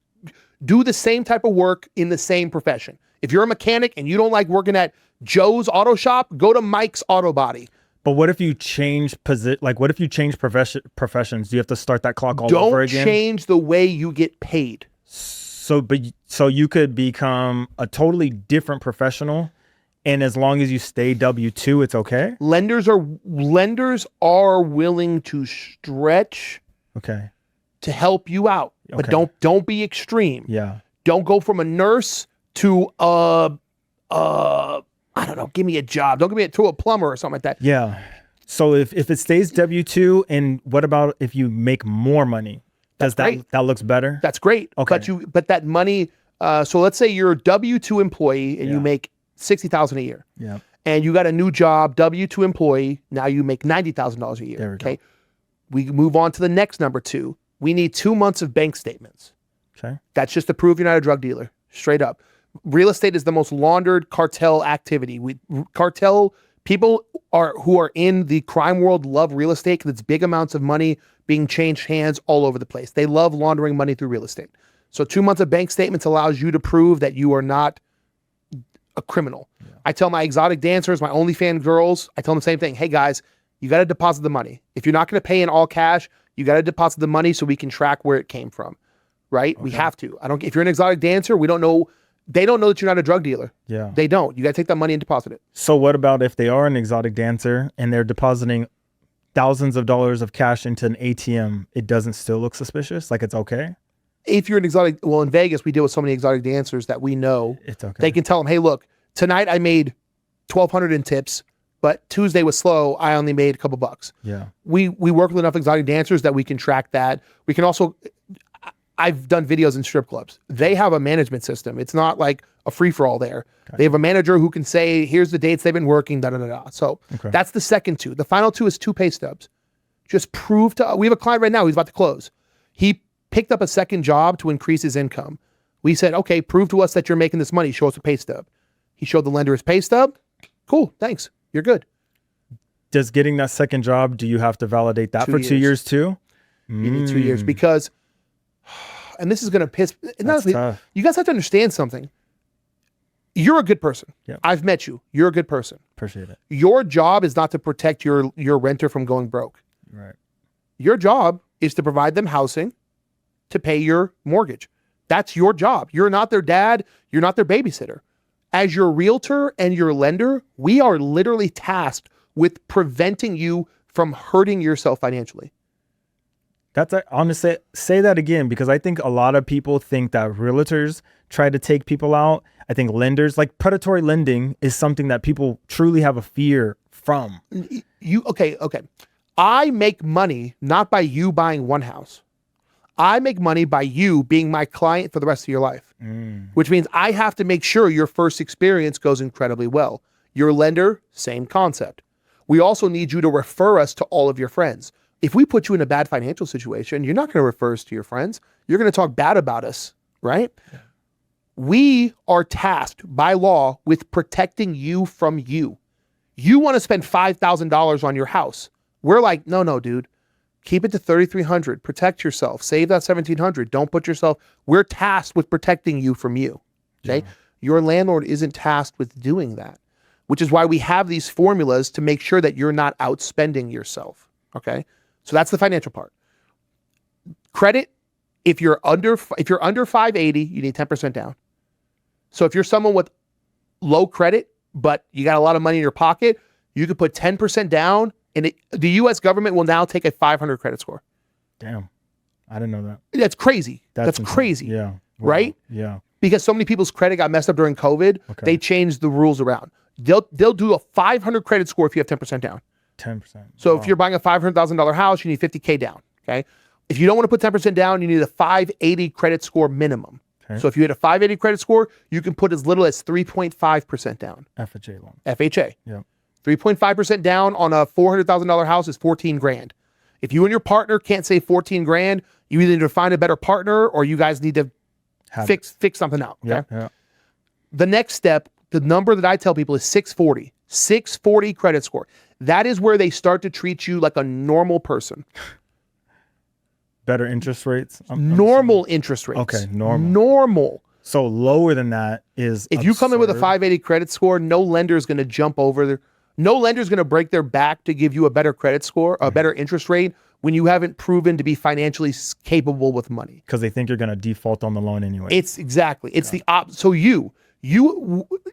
Do the same type of work in the same profession. If you're a mechanic and you don't like working at Joe's Auto Shop, go to Mike's Auto Body. But what if you change what if you change professions? Do you have to start that clock all over again? Don't change the way you get paid. So you could become a totally different professional, and as long as you stay W-2, it's okay? Lenders are willing to stretch to help you out. But don't be extreme. Yeah. Don't go from a nurse to I don't know, give me a job. Don't give me to a plumber or something like that. Yeah. So if it stays W-2, and what about if you make more money? That looks better? That's great. Okay. But that money, so let's say you're a W-2 employee and you make $60,000 a year. Yeah. And you got a new job, W-2 employee, now you make $90,000 a year. There we go. We move on to the next number 2. We need 2 months of bank statements. Okay. That's just to prove you're not a drug dealer. Straight up. Real estate is the most laundered cartel activity. Cartel people who are in the crime world love real estate because it's big amounts of money being changed hands all over the place. They love laundering money through real estate. So 2 months of bank statements allows you to prove that you are not a criminal. Yeah. I tell my exotic dancers, my OnlyFans girls, I tell them the same thing. Hey guys, you got to deposit the money. If you're not going to pay in all cash, you got to deposit the money so we can track where it came from. Right? Okay. We have to. If you're an exotic dancer, we don't know. They don't know that you're not a drug dealer. Yeah. They don't. You got to take that money and deposit it. So what about if they are an exotic dancer and they're depositing thousands of dollars of cash into an ATM? It doesn't still look suspicious? Like it's okay? If you're an exotic, well, in Vegas, we deal with so many exotic dancers that we know. It's okay. They can tell them, hey, look, tonight I made $1,200 in tips, but Tuesday was slow. I only made a couple bucks. Yeah. We work with enough exotic dancers that we can track that. We can also... I've done videos in strip clubs. They have a management system. It's not like a free-for-all there. Okay. They have a manager who can say, here's the dates they've been working, da-da-da-da. So that's the second 2. The final 2 is 2 pay stubs. Just prove to... We have a client right now. He's about to close. He picked up a second job to increase his income. We said, okay, prove to us that you're making this money. Show us a pay stub. He showed the lender his pay stub. Cool, thanks. You're good. Does getting that second job, do you have to validate that for 2 years too? You need 2 years because... And this is going to piss... Tough. You guys have to understand something. You're a good person. Yep. I've met you. You're a good person. Appreciate it. Your job is not to protect your renter from going broke. Right. Your job is to provide them housing to pay your mortgage. That's your job. You're not their dad. You're not their babysitter. As your realtor and your lender, we are literally tasked with preventing you from hurting yourself financially. Honestly, say that again, because I think a lot of people think that realtors try to take people out. I think lenders, like predatory lending, is something that people truly have a fear from. Okay. I make money not by you buying one house. I make money by you being my client for the rest of your life, which means I have to make sure your first experience goes incredibly well. Your lender, same concept. We also need you to refer us to all of your friends. If we put you in a bad financial situation, you're not going to refer us to your friends. You're going to talk bad about us, right? Yeah. We are tasked by law with protecting you from you. You want to spend $5,000 on your house. We're like, no, dude. Keep it to $3,300. Protect yourself. Save that $1,700. Don't put yourself. We're tasked with protecting you from you. Okay. Yeah. Your landlord isn't tasked with doing that, which is why we have these formulas to make sure that you're not outspending yourself. Okay. So that's the financial part. Credit. If you're under 580, you need 10% down. So if you're someone with low credit, but you got a lot of money in your pocket, you could put 10% down, and the U.S. government will now take a 500 credit score. Damn. I didn't know that. That's crazy. That's crazy. Yeah. Wow. Right? Yeah. Because so many people's credit got messed up during COVID, they changed the rules around. They'll do a 500 credit score if you have 10% down. 10%. So if you're buying a $500,000 house, you need $50K down. Okay. If you don't want to put 10% down, you need a 580 credit score minimum. Okay. So if you had a 580 credit score, you can put as little as 3.5% down. FHA loan. FHA. Yeah. 3.5% down on a $400,000 house is 14 grand. If you and your partner can't save 14 grand, you either need to find a better partner or you guys need to fix something out. Okay. Yeah. The next step, the number that I tell people is 640. 640 credit score. That is where they start to treat you like a normal person. Better interest rates? Normal interest rates. Okay, normal. Normal. So lower than that is If you come in with a 580 credit score, no lender is going to jump over there. No lender is going to break their back to give you a better credit score, a better interest rate when you haven't proven to be financially capable with money. Because they think you're going to default on the loan anyway. It's exactly. It's the so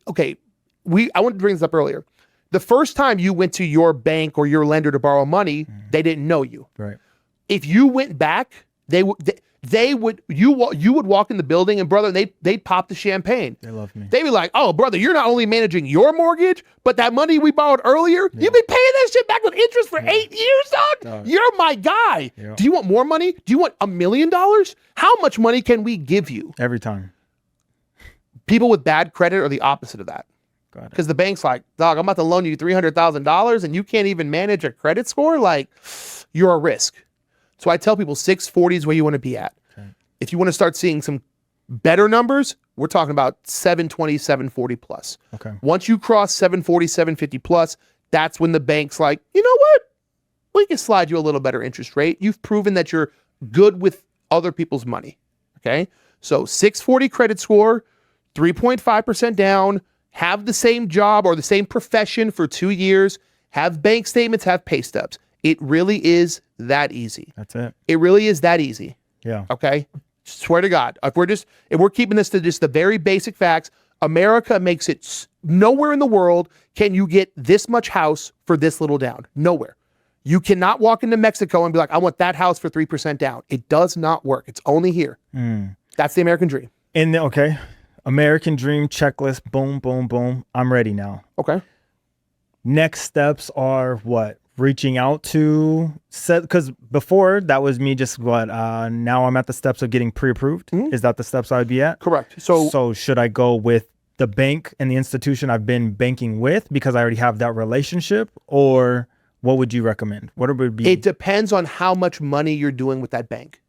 okay, I wanted to bring this up earlier. The first time you went to your bank or your lender to borrow money, they didn't know you. Right. If you went back, you would walk in the building and brother, they'd pop the champagne. They love me. They'd be like, oh brother, you're not only managing your mortgage, but that money we borrowed earlier, you've been paying that shit back with interest for 8 years, dog. You're my guy. Yeah. Do you want more money? Do you want $1 million? How much money can we give you? Every time. People with bad credit are the opposite of that. Because the bank's like, dog, I'm about to loan you $300,000 and you can't even manage a credit score? Like, you're a risk. So I tell people 640 is where you want to be at. Okay. If you want to start seeing some better numbers, we're talking about 720, 740 plus. Okay. Once you cross 740, 750 plus, that's when the bank's like, you know what? We can slide you a little better interest rate. You've proven that you're good with other people's money. Okay. So 640 credit score, 3.5% down, have the same job or the same profession for 2 years, have bank statements, have pay stubs. It really is that easy. That's it. It really is that easy. Yeah. Okay. Swear to God. If we're keeping this to just the very basic facts, America makes it nowhere in the world can you get this much house for this little down. Nowhere. You cannot walk into Mexico and be like, I want that house for 3% down. It does not work. It's only here. That's the American dream. Okay. American dream checklist. Boom, boom, boom. I'm ready now. Okay. Next steps are what? Reaching out to because before that was me just now I'm at the steps of getting pre-approved. Is that the steps I'd be at? Correct. So should I go with the bank and the institution I've been banking with because I already have that relationship, or what would you recommend? What would be? It depends on how much money you're doing with that bank.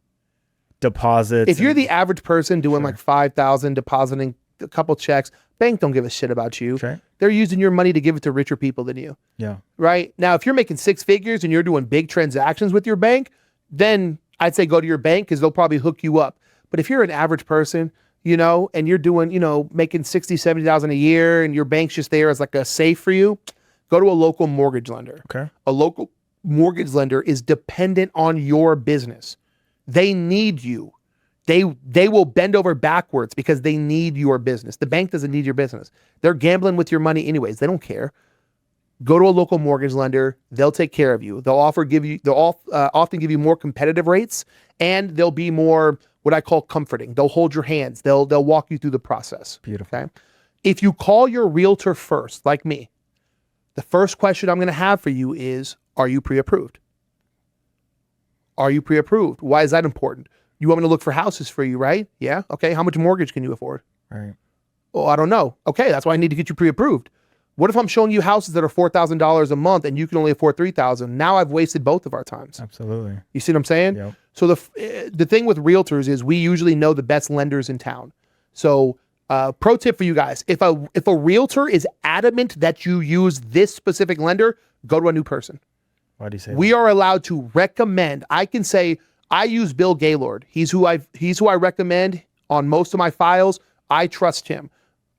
Deposits. If you're the average person doing like 5,000, depositing a couple checks, bank don't give a shit about you. Okay. They're using your money to give it to richer people than you. Yeah. Right? Now, if you're making 6 figures and you're doing big transactions with your bank, then I'd say go to your bank because they'll probably hook you up. But if you're an average person, and you're doing, making 60, 70,000 a year and your bank's just there as like a safe for you, go to a local mortgage lender. Okay. A local mortgage lender is dependent on your business. They need you. They will bend over backwards because they need your business. The bank doesn't need your business. They're gambling with your money anyways. They don't care. Go to a local mortgage lender. They'll take care of you. They'll often give you more competitive rates, and they'll be more what I call comforting. They'll hold your hands. They'll walk you through the process. Beautiful. Okay? If you call your realtor first, like me, the first question I'm going to have for you is, are you pre-approved? Are you pre-approved? Why is that important? You want me to look for houses for you, right? Yeah. Okay. How much mortgage can you afford? Right. Oh, I don't know. Okay. That's why I need to get you pre-approved. What if I'm showing you houses that are $4,000 a month and you can only afford $3,000? Now I've wasted both of our times. Absolutely. You see what I'm saying? Yep. So the thing with realtors is we usually know the best lenders in town. So Pro tip for you guys: if a realtor is adamant that you use this specific lender, go to a new person. Why do you say we are allowed to recommend? I can say I use Bill Gaylord. He's who I recommend on most of my files. I trust him.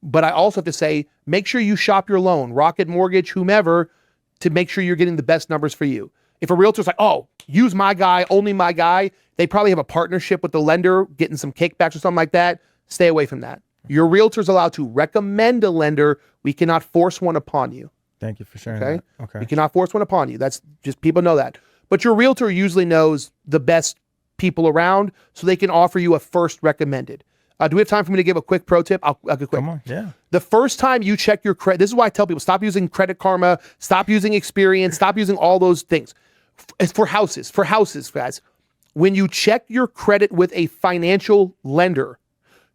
But I also have to say, make sure you shop your loan, Rocket Mortgage, whomever, to make sure you're getting the best numbers for you. If a realtor's like, oh, use my guy, only my guy, they probably have a partnership with the lender, getting some kickbacks or something like that. Stay away from that. Your realtor's allowed to recommend a lender. We cannot force one upon you. Thank you for sharing Okay? that. Okay. We cannot force one upon you. That's just, people know that. But your realtor usually knows the best people around, so they can offer you a first recommended. Do we have time for me to give a quick pro tip? I'll go quick. Come on, yeah. The first time you check your credit, this is why I tell people, stop using Credit Karma, stop using Experience, stop using all those things. It's for houses, guys. When you check your credit with a financial lender,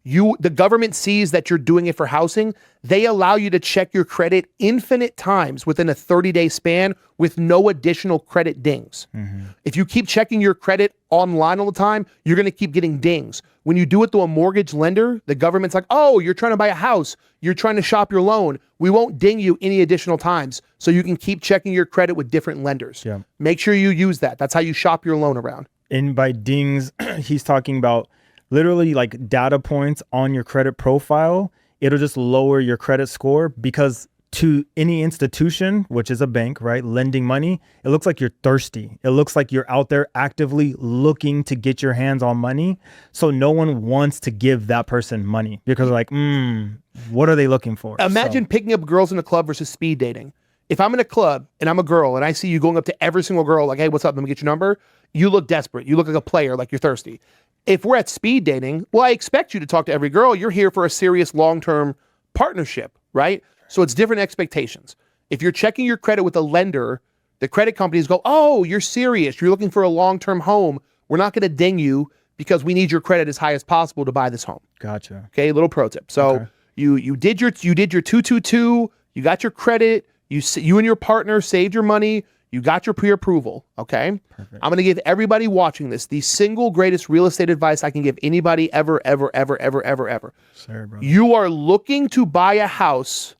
the government sees that you're doing it for housing. They allow you to check your credit infinite times within a 30-day span with no additional credit dings. Mm-hmm. If you keep checking your credit online all the time, you're going to keep getting dings. When you do it to a mortgage lender, the government's like, oh, you're trying to buy a house. You're trying to shop your loan. We won't ding you any additional times, so you can keep checking your credit with different lenders. Yeah. Make sure you use that. That's how you shop your loan around. And by dings, he's talking about literally like data points on your credit profile. It'll just lower your credit score, because to any institution, which is a bank, right, lending money, it looks like you're thirsty. It looks like you're out there actively looking to get your hands on money. So no one wants to give that person money because they're like, what are they looking for? Imagine picking up girls in a club versus speed dating. If I'm in a club and I'm a girl and I see you going up to every single girl like, hey, what's up? Let me get your number. You look desperate. You look like a player, like you're thirsty. If we're at speed dating, well, I expect you to talk to every girl. You're here for a serious long-term partnership, right? So it's different expectations. If you're checking your credit with a lender, the credit companies go, oh, you're serious. You're looking for a long-term home. We're not going to ding you because we need your credit as high as possible to buy this home. Gotcha. Okay, little pro tip. So okay. you did your 222, you got your credit, you and your partner saved your money, you got your pre-approval, okay? Perfect. I'm going to give everybody watching this the single greatest real estate advice I can give anybody ever. Sorry, brother. You are looking to buy a house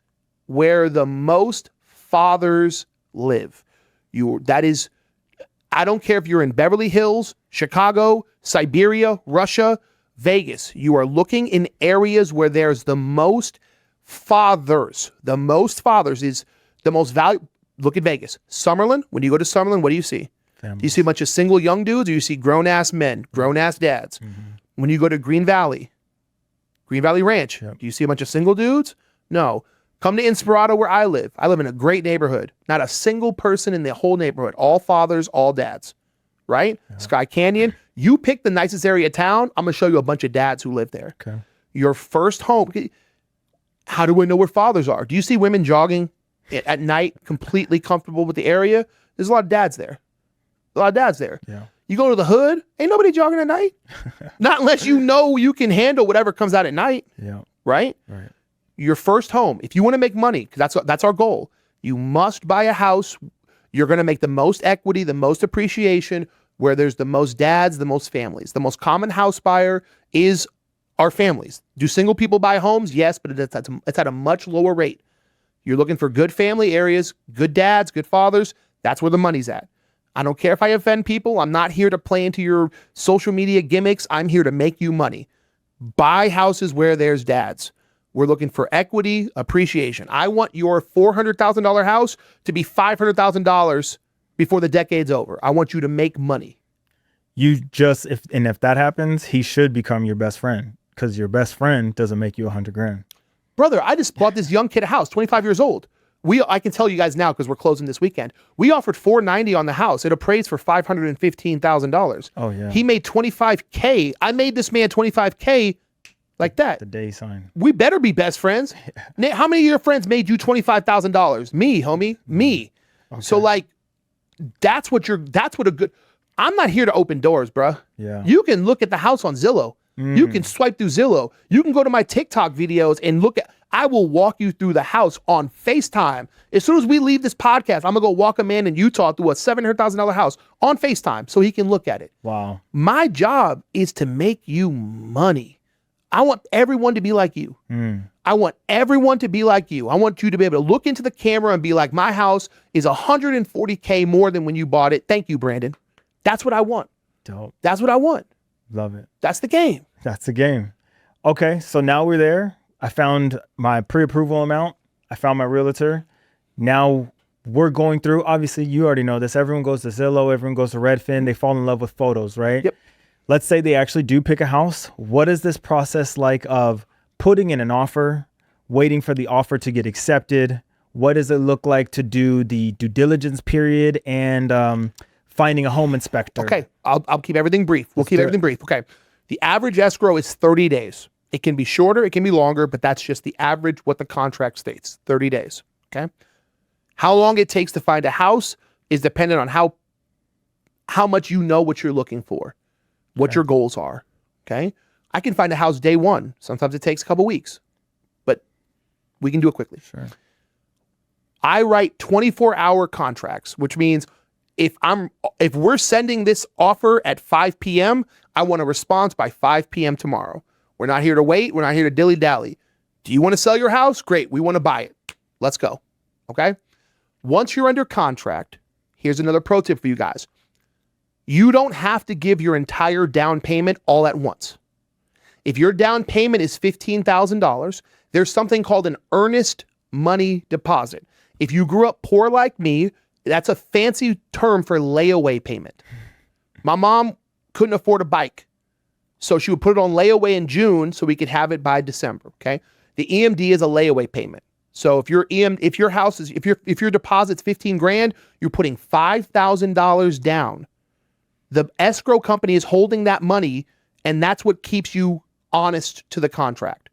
where the most fathers live. I don't care if you're in Beverly Hills, Chicago, Siberia, Russia, Vegas. You are looking in areas where there's the most fathers. The most fathers is the most valuable. Look at Vegas. Summerlin, when you go to Summerlin, what do you see? Families. Do you see a bunch of single young dudes, or you see grown-ass men, grown-ass dads? Mm-hmm. When you go to Green Valley Ranch, yep. Do you see a bunch of single dudes? No. Come to Inspirato where I live. I live in a great neighborhood. Not a single person in the whole neighborhood. All fathers, all dads, right? Yeah. Sky Canyon. You pick the nicest area of town, I'm going to show you a bunch of dads who live there. Okay. Your first home. How do we know where fathers are? Do you see women jogging at night, completely comfortable with the area? There's a lot of dads there. Yeah. You go to the hood, ain't nobody jogging at night. Not unless you know you can handle whatever comes out at night. Yeah. Right? Right. Your first home, if you want to make money, because that's our goal, you must buy a house. You're going to make the most equity, the most appreciation, where there's the most dads, the most families. The most common house buyer is our families. Do single people buy homes? Yes, but it's at a much lower rate. You're looking for good family areas, good dads, good fathers. That's where the money's at. I don't care if I offend people. I'm not here to play into your social media gimmicks. I'm here to make you money. Buy houses where there's dads. We're looking for equity, appreciation. I want your $400,000 house to be $500,000 before the decade's over. I want you to make money. If that happens, he should become your best friend, because your best friend doesn't make you $100,000. Brother, I just bought this young kid a house, 25 years old. I can tell you guys now because we're closing this weekend. We offered $490 on the house. It appraised for $515,000. Oh yeah. He made $25K. I made this man $25K like that. The day sign. We better be best friends. Nate, how many of your friends made you $25,000? Me, homie. Me. Okay. So I'm not here to open doors, bruh. Yeah. You can look at the house on Zillow. You can swipe through Zillow. You can go to my TikTok videos and I will walk you through the house on FaceTime. As soon as we leave this podcast, I'm going to go walk a man in Utah through a $700,000 house on FaceTime so he can look at it. Wow. My job is to make you money. I want everyone to be like you. I want everyone to be like you. I want you to be able to look into the camera and be like, my house is $140K more than when you bought it. Thank you, Brandon. That's what I want. Dope. That's what I want. Love it. That's the game. That's the game. Okay, so now we're there. I found my pre-approval amount. I found my realtor. Now we're going through, obviously, you already know this. Everyone goes to Zillow. Everyone goes to Redfin. They fall in love with photos, right? Yep. Let's say they actually do pick a house. What is this process like of putting in an offer, waiting for the offer to get accepted? What does it look like to do the due diligence period and finding a home inspector? Okay, I'll keep everything brief. We'll keep everything brief. Okay, the average escrow is 30 days. It can be shorter, it can be longer, but that's just the average, what the contract states, 30 days, okay? How long it takes to find a house is dependent on how much you know what you're looking for, what your goals are, okay? I can find a house day one. Sometimes it takes a couple weeks, but we can do it quickly. Sure. I write 24-hour contracts, which means if we're sending this offer at 5 p.m., I want a response by 5 p.m. tomorrow. We're not here to wait. We're not here to dilly-dally. Do you want to sell your house? Great. We want to buy it. Let's go. Okay? Once you're under contract, here's another pro tip for you guys. You don't have to give your entire down payment all at once. If your down payment is $15,000, there's something called an earnest money deposit. If you grew up poor like me, that's a fancy term for layaway payment. My mom couldn't afford a bike, so she would put it on layaway in June so we could have it by December, okay? The EMD is a layaway payment. So if your deposit's 15 grand, you're putting $5,000 down. The escrow company is holding that money, and that's what keeps you honest to the contract.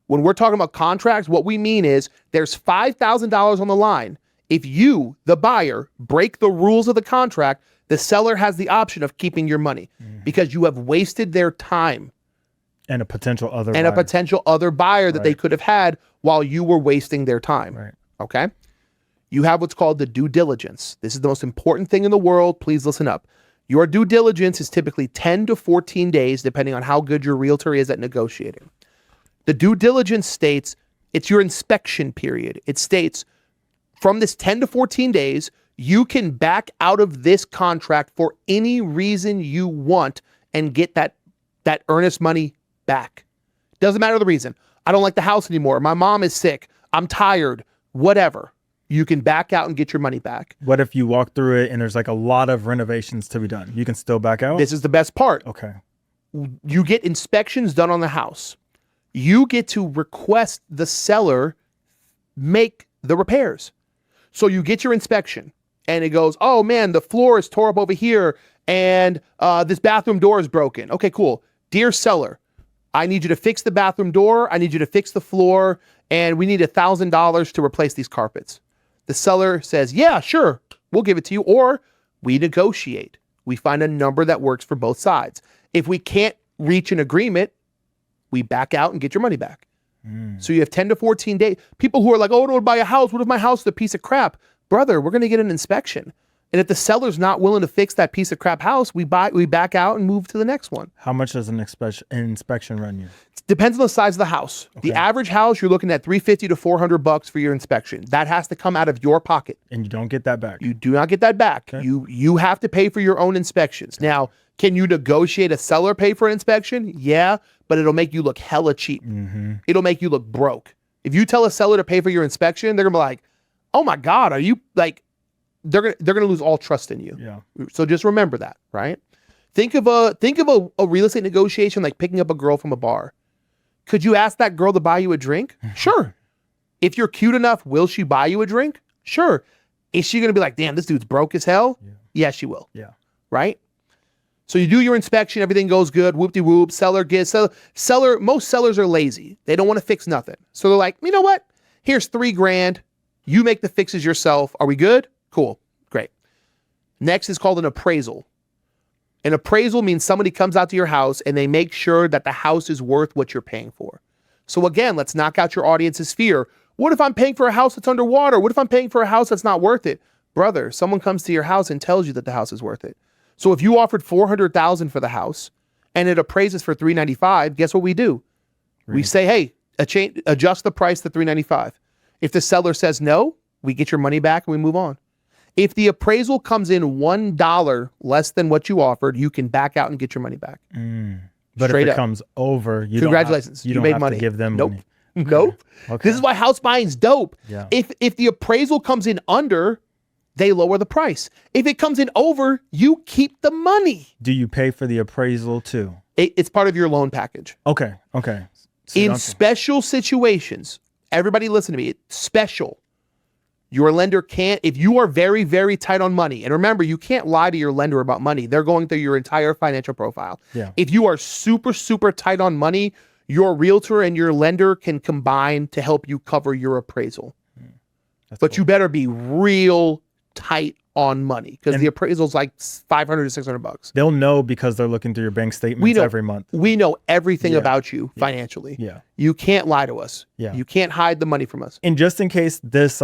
When we're talking about contracts, what we mean is there's $5,000 on the line. If you, the buyer, break the rules of the contract, the seller has the option of keeping your money because you have wasted their time. And a potential other buyer that they could have had while you were wasting their time. Right. Okay? You have what's called the due diligence. This is the most important thing in the world. Please listen up. Your due diligence is typically 10 to 14 days, depending on how good your realtor is at negotiating. The due diligence states it's your inspection period. It states from this 10 to 14 days, you can back out of this contract for any reason you want and get that earnest money back. Doesn't matter the reason. I don't like the house anymore. My mom is sick. I'm tired. Whatever. You can back out and get your money back. What if you walk through it and there's like a lot of renovations to be done? You can still back out? This is the best part. Okay. You get inspections done on the house. You get to request the seller make the repairs. So you get your inspection and it goes, oh man, the floor is tore up over here and this bathroom door is broken. Okay, cool. Dear seller, I need you to fix the bathroom door. I need you to fix the floor and we need $1,000 to replace these carpets. The seller says, yeah, sure, we'll give it to you. Or we negotiate. We find a number that works for both sides. If we can't reach an agreement, we back out and get your money back. So you have 10 to 14 days. People who are like, oh, I don't want to buy a house. What if my house is a piece of crap? Brother, we're going to get an inspection. And if the seller's not willing to fix that piece of crap house, we back out and move to the next one. How much does an inspection run you? It depends on the size of the house. Okay. The average house, you're looking at $350 to $400 for your inspection. That has to come out of your pocket. And you don't get that back. You do not get that back. Okay. You have to pay for your own inspections. Okay. Now, can you negotiate a seller pay for an inspection? Yeah, but it'll make you look hella cheap. It'll make you look broke. If you tell a seller to pay for your inspection, they're gonna be like, "Oh my God, are you like?" They're gonna lose all trust in you. Yeah. So just remember that, right? Think of a real estate negotiation like picking up a girl from a bar. Could you ask that girl to buy you a drink? Sure. If you're cute enough, will she buy you a drink? Sure. Is she gonna be like, "Damn, this dude's broke as hell"? Yeah, she will. Yeah. Right. So you do your inspection, everything goes good, whoop-de-whoop, seller, most sellers are lazy. They don't want to fix nothing. So they're like, you know what? Here's $3,000. You make the fixes yourself. Are we good? Cool. Great. Next is called an appraisal. An appraisal means somebody comes out to your house and they make sure that the house is worth what you're paying for. So again, let's knock out your audience's fear. What if I'm paying for a house that's underwater? What if I'm paying for a house that's not worth it? Brother, someone comes to your house and tells you that the house is worth it. So if you offered $400,000 for the house and it appraises for $395,000, guess what we do? We say, hey, adjust the price to $395. If the seller says no, we get your money back and we move on. If the appraisal comes in $1 less than what you offered, you can back out and get your money back. But Straight if it up. comes over, Congratulations, you you don't made have money. to give them Nope. money. Nope. Okay. This is why house buying's dope. Yeah. If the appraisal comes in under, they lower the price. If it comes in over, you keep the money. Do you pay for the appraisal too? It's part of your loan package. Okay. So you In don't- special situations, everybody listen to me, it's special. Your lender can't, if you are very, very tight on money, and remember, you can't lie to your lender about money. They're going through your entire financial profile. Yeah. If you are super, super tight on money, your realtor and your lender can combine to help you cover your appraisal. But you better be real tight on money because the appraisal's like $500 to $600. They'll know because they're looking through your bank statements every month. We know everything about you financially. Yeah. You can't lie to us. Yeah. You can't hide the money from us. And just in case this,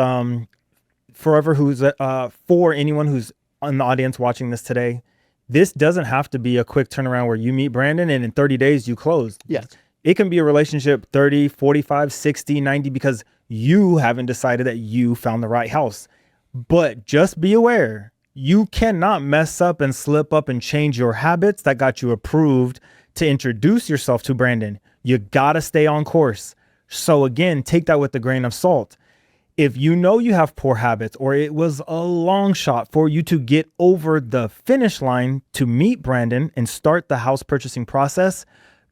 for anyone who's in the audience watching this today, this doesn't have to be a quick turnaround where you meet Brandon and in 30 days you close. Yes. It can be a relationship 30, 45, 60, 90 because you haven't decided that you found the right house. But just be aware, you cannot mess up and slip up and change your habits that got you approved to introduce yourself to Brandon. You gotta stay on course. So again, take that with a grain of salt. If you know you have poor habits or it was a long shot for you to get over the finish line to meet Brandon and start the house purchasing process,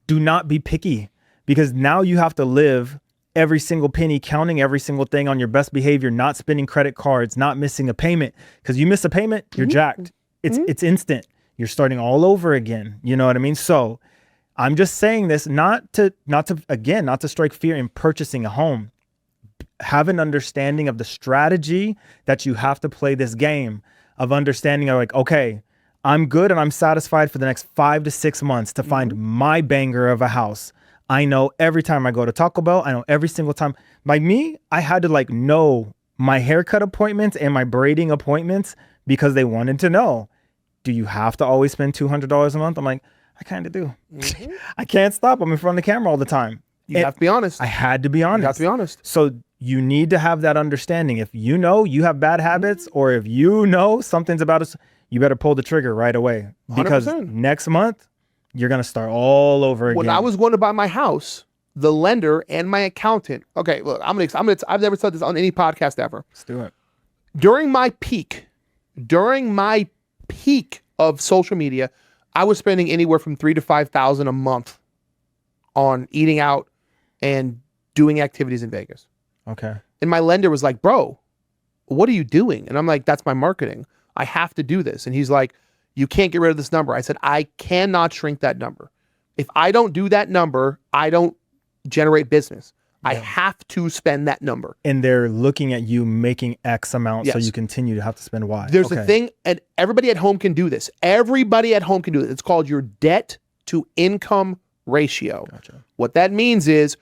do not be picky because now you have to live every single penny, counting every single thing on your best behavior, not spending credit cards, not missing a papayment. Because you miss a payment, you're jacked. It's instant. You're starting all over again. You know what I mean? So I'm just saying this not to strike fear in purchasing a home. Have an understanding of the strategy that you have to play this game of understanding of like, okay, I'm good and I'm satisfied for the next 5 to 6 months to find my banger of a house. I know every time I go to Taco Bell, I know every single time. Like me, I had to like know my haircut appointments and my braiding appointments because they wanted to know, do you have to always spend $200 a month? I'm like, I kind of do. I can't stop. I'm in front of the camera all the time. You have to be honest. I had to be honest. You have to be honest. So you need to have that understanding. If you know you have bad habits or if you know something's about us, you better pull the trigger right away because 100%. next month you're going to start all over again. When I was going to buy my house, the lender and my accountant. Okay, look, I've never said this on any podcast ever. Let's do it. During my peak of social media, I was spending anywhere from $3,000 to $5,000 a month on eating out and doing activities in Vegas. Okay. And my lender was like, bro, what are you doing? And I'm like, that's my marketing. I have to do this. And he's like, you can't get rid of this number. I said, I cannot shrink that number. If I don't do that number, I don't generate business. I have to spend that number. And they're looking at you making X amount, so Yes. you continue to have to spend Y. There's a thing, and everybody at home can do this. Everybody at home can do it. It's called your debt to income ratio. Gotcha. What that means is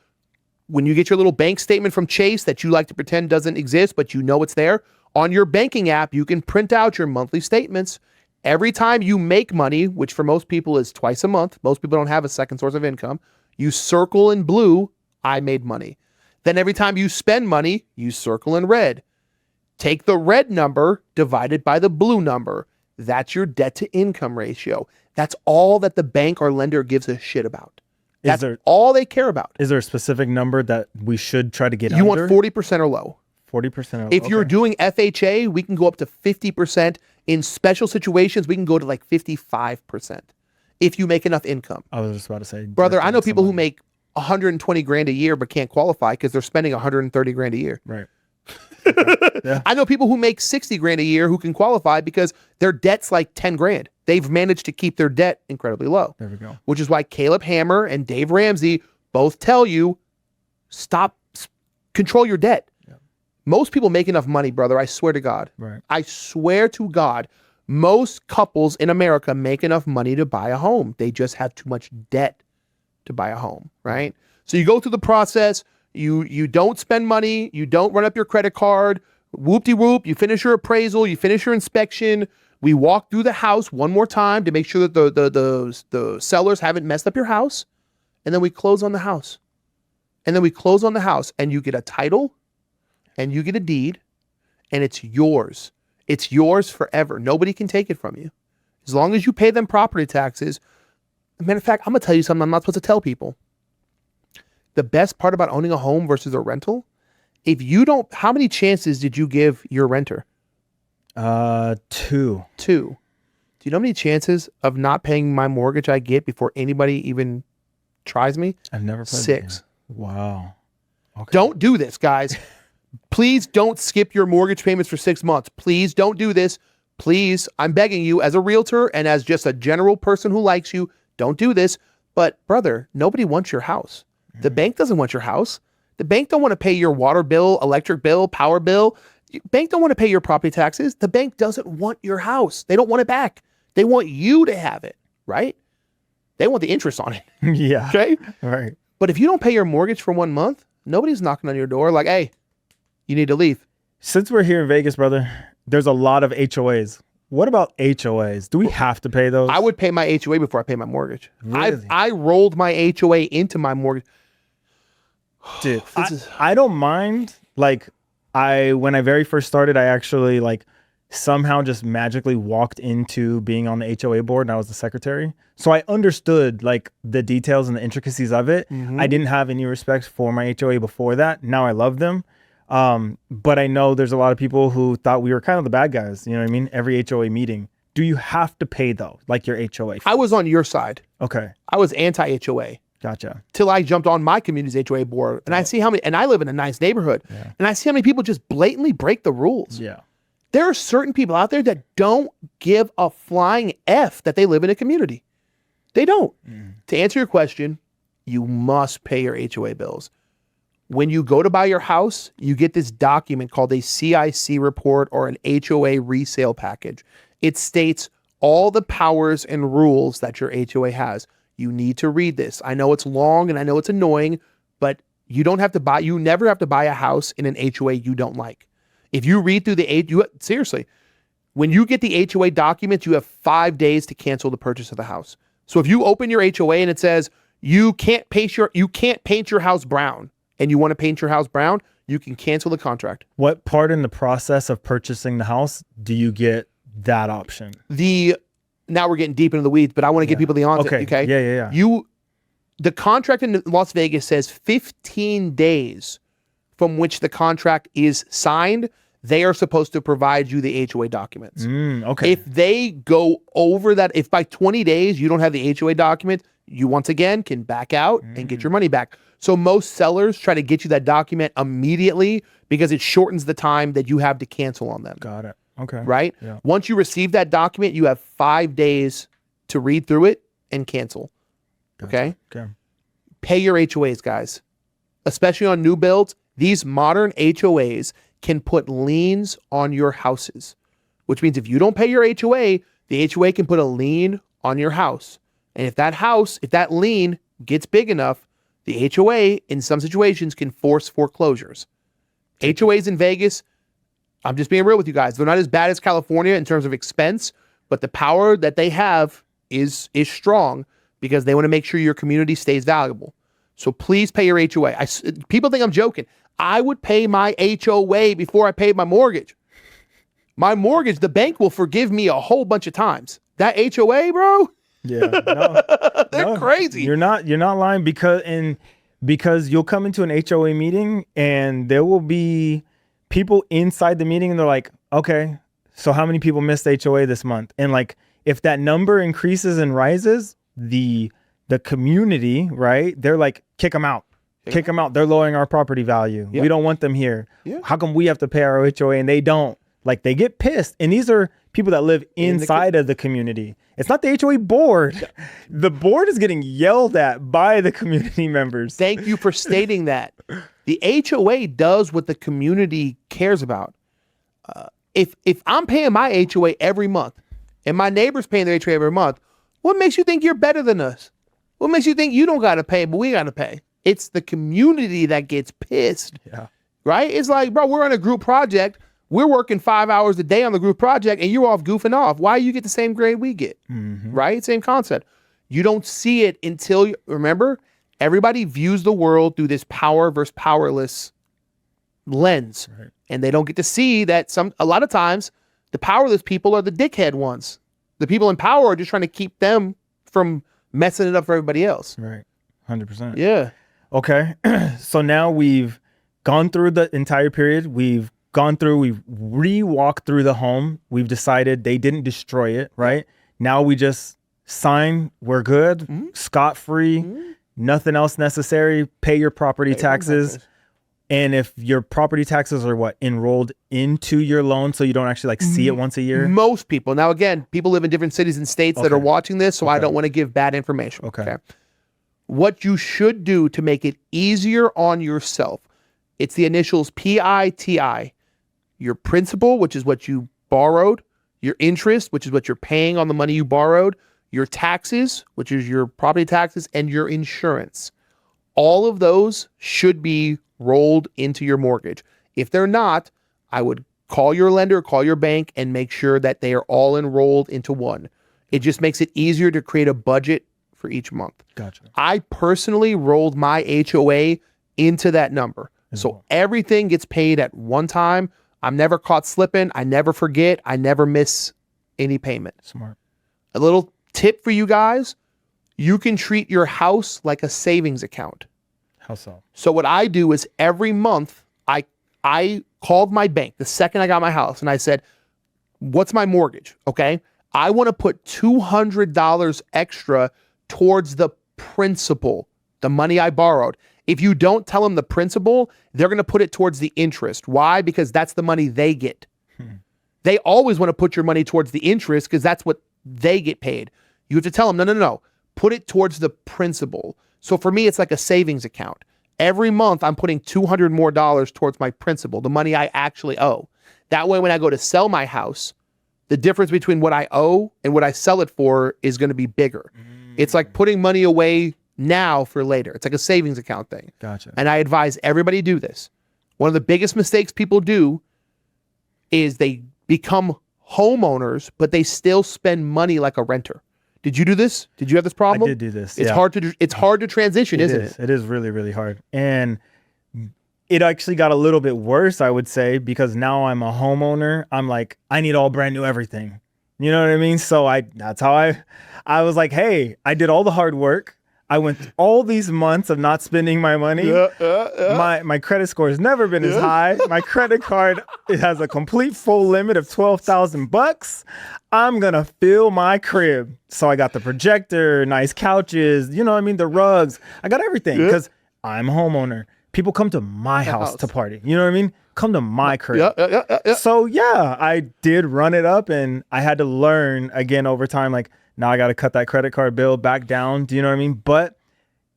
when you get your little bank statement from Chase that you like to pretend doesn't exist, but you know it's there, on your banking app, you can print out your monthly statements. Every time you make money, which for most people is twice a month, most people don't have a second source of income, you circle in blue, I made money. Then every time you spend money, you circle in red. Take the red number divided by the blue number. That's your debt to income ratio. That's all that the bank or lender gives a shit about. That's all they care about. Is there a specific number that we should try to get You under? want 40% or low. 40%. If you're doing FHA, we can go up to 50%. In special situations, we can go to like 55% if you make enough income. I was just about to say, brother, I know people who make 120 grand a year but can't qualify because they're spending 130 grand a year. Right. Yeah. I know people who make 60 grand a year who can qualify because their debt's like 10 grand. They've managed to keep their debt incredibly low. There we go. Which is why Caleb Hammer and Dave Ramsey both tell you, control your debt. Yeah. Most people make enough money, brother. I swear to God. Right. I swear to God, most couples in America make enough money to buy a home. They just have too much debt to buy a home, right? So you go through the process, you don't spend money, you don't run up your credit card, whoop-de-whoop, you finish your appraisal, you finish your inspection. We walk through the house one more time to make sure that the sellers haven't messed up your house, and then we close on the house. And then we close on the house and you get a title and you get a deed and it's yours. It's yours forever. Nobody can take it from you. As long as you pay them property taxes. Matter of fact, I'm going to tell you something I'm not supposed to tell people. The best part about owning a home versus a rental, if you don't, how many chances did you give your renter? 2. 2. Do you know how many chances of not paying my mortgage I get before anybody even tries me? I've never played 6. Wow. Okay. Don't do this, guys. Please don't skip your mortgage payments for 6 months. Please don't do this. Please, I'm begging you as a realtor and as just a general person who likes you, don't do this. But brother, nobody wants your house. The bank doesn't want your house. The bank don't want to pay your water bill, electric bill, power bill. Bank don't want to pay your property taxes. The bank doesn't want your house. They don't want it back. They want you to have it, right? They want the interest on it. Yeah. Okay? Right. But if you don't pay your mortgage for 1 month, nobody's knocking on your door like, hey, you need to leave. Since we're here in Vegas, brother, there's a lot of HOAs. What about HOAs? Do we have to pay those? I would pay my HOA before I pay my mortgage. Really? I rolled my HOA into my mortgage. Dude, I don't mind. Like, when I very first started, I actually like somehow just magically walked into being on the HOA board and I was the secretary. So I understood like the details and the intricacies of it. Mm-hmm. I didn't have any respect for my HOA before that. Now I love them. But I know there's a lot of people who thought we were kind of the bad guys. You know what I mean? Every HOA meeting. Do you have to pay though? Like your HOA? I was on your side. Okay. I was anti-HOA. Gotcha. Till I jumped on my community's HOA board. And I see how many, and I live in a nice neighborhood. Yeah. And I see how many people just blatantly break the rules. Yeah. There are certain people out there that don't give a flying F that they live in a community. They don't. To answer your question, you must pay your HOA bills. When you go to buy your house, you get this document called a CIC report or an HOA resale package. It states all the powers and rules that your HOA has. You need to read this. I know it's long and I know it's annoying, but you never have to buy a house in an HOA you don't like. If you read through seriously, when you get the HOA documents, you have 5 days to cancel the purchase of the house. So if you open your HOA and it says you can't paint your house brown and you want to paint your house brown, you can cancel the contract. What part in the process of purchasing the house do you get that option? Now we're getting deep into the weeds, but I want to give people the answer. Okay. Yeah. The contract in Las Vegas says 15 days from which the contract is signed, they are supposed to provide you the HOA documents. Okay. If they go over that, if by 20 days you don't have the HOA document, you once again can back out and get your money back. So most sellers try to get you that document immediately because it shortens the time that you have to cancel on them. Got it. Okay. Right? Yeah. Once you receive that document, you have 5 days to read through it and cancel. Gotcha. Okay? Pay your HOAs, guys. Especially on new builds, these modern HOAs can put liens on your houses, which means if you don't pay your HOA, the HOA can put a lien on your house. And if that lien gets big enough, the HOA in some situations can force foreclosures. HOAs in Vegas, I'm just being real with you guys. They're not as bad as California in terms of expense, but the power that they have is strong because they want to make sure your community stays valuable. So please pay your HOA. People think I'm joking. I would pay my HOA before I paid my mortgage. My mortgage, the bank will forgive me a whole bunch of times. That HOA, bro? Yeah. No, They're crazy. You're not lying because you'll come into an HOA meeting and there will be people inside the meeting and they're like, okay, so how many people missed HOA this month? And like, if that number increases and rises, the community, right? They're like, kick them out. Kick them out. They're lowering our property value. Yep. We don't want them here. Yep. How come we have to pay our HOA and they don't? Like, they get pissed. And these are people that live inside of the community. It's not the HOA board. The board is getting yelled at by the community members. Thank you for stating that. The HOA does what the community cares about. If I'm paying my HOA every month and my neighbor's paying their HOA every month, what makes you think you're better than us? What makes you think you don't got to pay, but we got to pay? It's the community that gets pissed, right? It's like, bro, we're on a group project. We're working 5 hours a day on the group project and you're off goofing off. Why you get the same grade we get, right? Same concept. You don't see it until, remember, Everybody views the world through this power versus powerless lens. Right. And they don't get to see that a lot of times the powerless people are the dickhead ones. The people in power are just trying to keep them from messing it up for everybody else. Right. 100%. Yeah. Okay. So now we've gone through the entire period. We've re-walked through the home. We've decided they didn't destroy it, right? Now we just sign, we're good, scot-free, nothing else necessary, pay your property taxes. And if your property taxes are enrolled into your loan, so you don't actually see it once a year? Most people. Now, again, people live in different cities and states that are watching this, so I don't want to give bad information. Okay. What you should do to make it easier on yourself, it's the initials PITI. Your principal, which is what you borrowed, your interest, which is what you're paying on the money you borrowed, your taxes, which is your property taxes, and your insurance. All of those should be rolled into your mortgage. If they're not, I would call your lender, call your bank, and make sure that they are all enrolled into one. It just makes it easier to create a budget for each month. Gotcha. I personally rolled my HOA into that number. So everything gets paid at one time. I'm never caught slipping. I never forget. I never miss any payment. Smart. A little tip for you guys. You can treat your house like a savings account. How so? So what I do is every month I called my bank the second I got my house and I said, what's my mortgage? Okay. I want to put $200 extra towards the principal, the money I borrowed. If you don't tell them the principal, they're going to put it towards the interest. Why? Because that's the money they get. They always want to put your money towards the interest because that's what they get paid. You have to tell them, no. Put it towards the principal. So for me, it's like a savings account. Every month, I'm putting $200 more towards my principal, the money I actually owe. That way, when I go to sell my house, the difference between what I owe and what I sell it for is going to be bigger. It's like putting money away now for later. It's like a savings account thing. Gotcha. And I advise everybody do this. One of the biggest mistakes people do is they become homeowners, but they still spend money like a renter. Did you do this? Did you have this problem? I did do this. It's hard to transition, isn't it? It is really, really hard. And it actually got a little bit worse, I would say, because now I'm a homeowner. I'm like, I need all brand new everything. You know what I mean? So that's how I was like, hey, I did all the hard work. I went all these months of not spending my money. My credit score has never been as high. My credit card, it has a complete full limit of $12,000. I'm going to fill my crib. So I got the projector, nice couches, you know what I mean? The rugs. I got everything because I'm a homeowner. People come to my house to party. You know what I mean? Come to my crib. So yeah, I did run it up and I had to learn again over time, like, now I got to cut that credit card bill back down. Do you know what I mean? But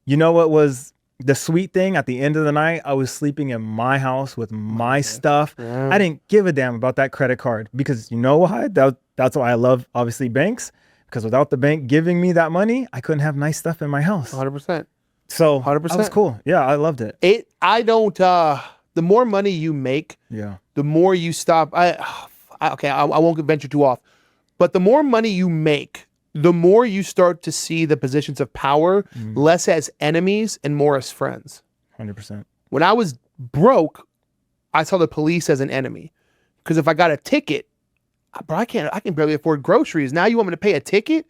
you know what was the sweet thing? At the end of the night, I was sleeping in my house with my stuff. Yeah. I didn't give a damn about that credit card because you know why? That's why I love, obviously, banks. Because without the bank giving me that money, I couldn't have nice stuff in my house. 100%. So 100%. That was cool. Yeah, I loved it. The more money you make, the more you stop. I won't venture too off. But the more money you make, the more you start to see the positions of power less as enemies and more as friends. 100%. When I was broke, I saw the police as an enemy. Because if I got a ticket, bro, I can barely afford groceries. Now you want me to pay a ticket?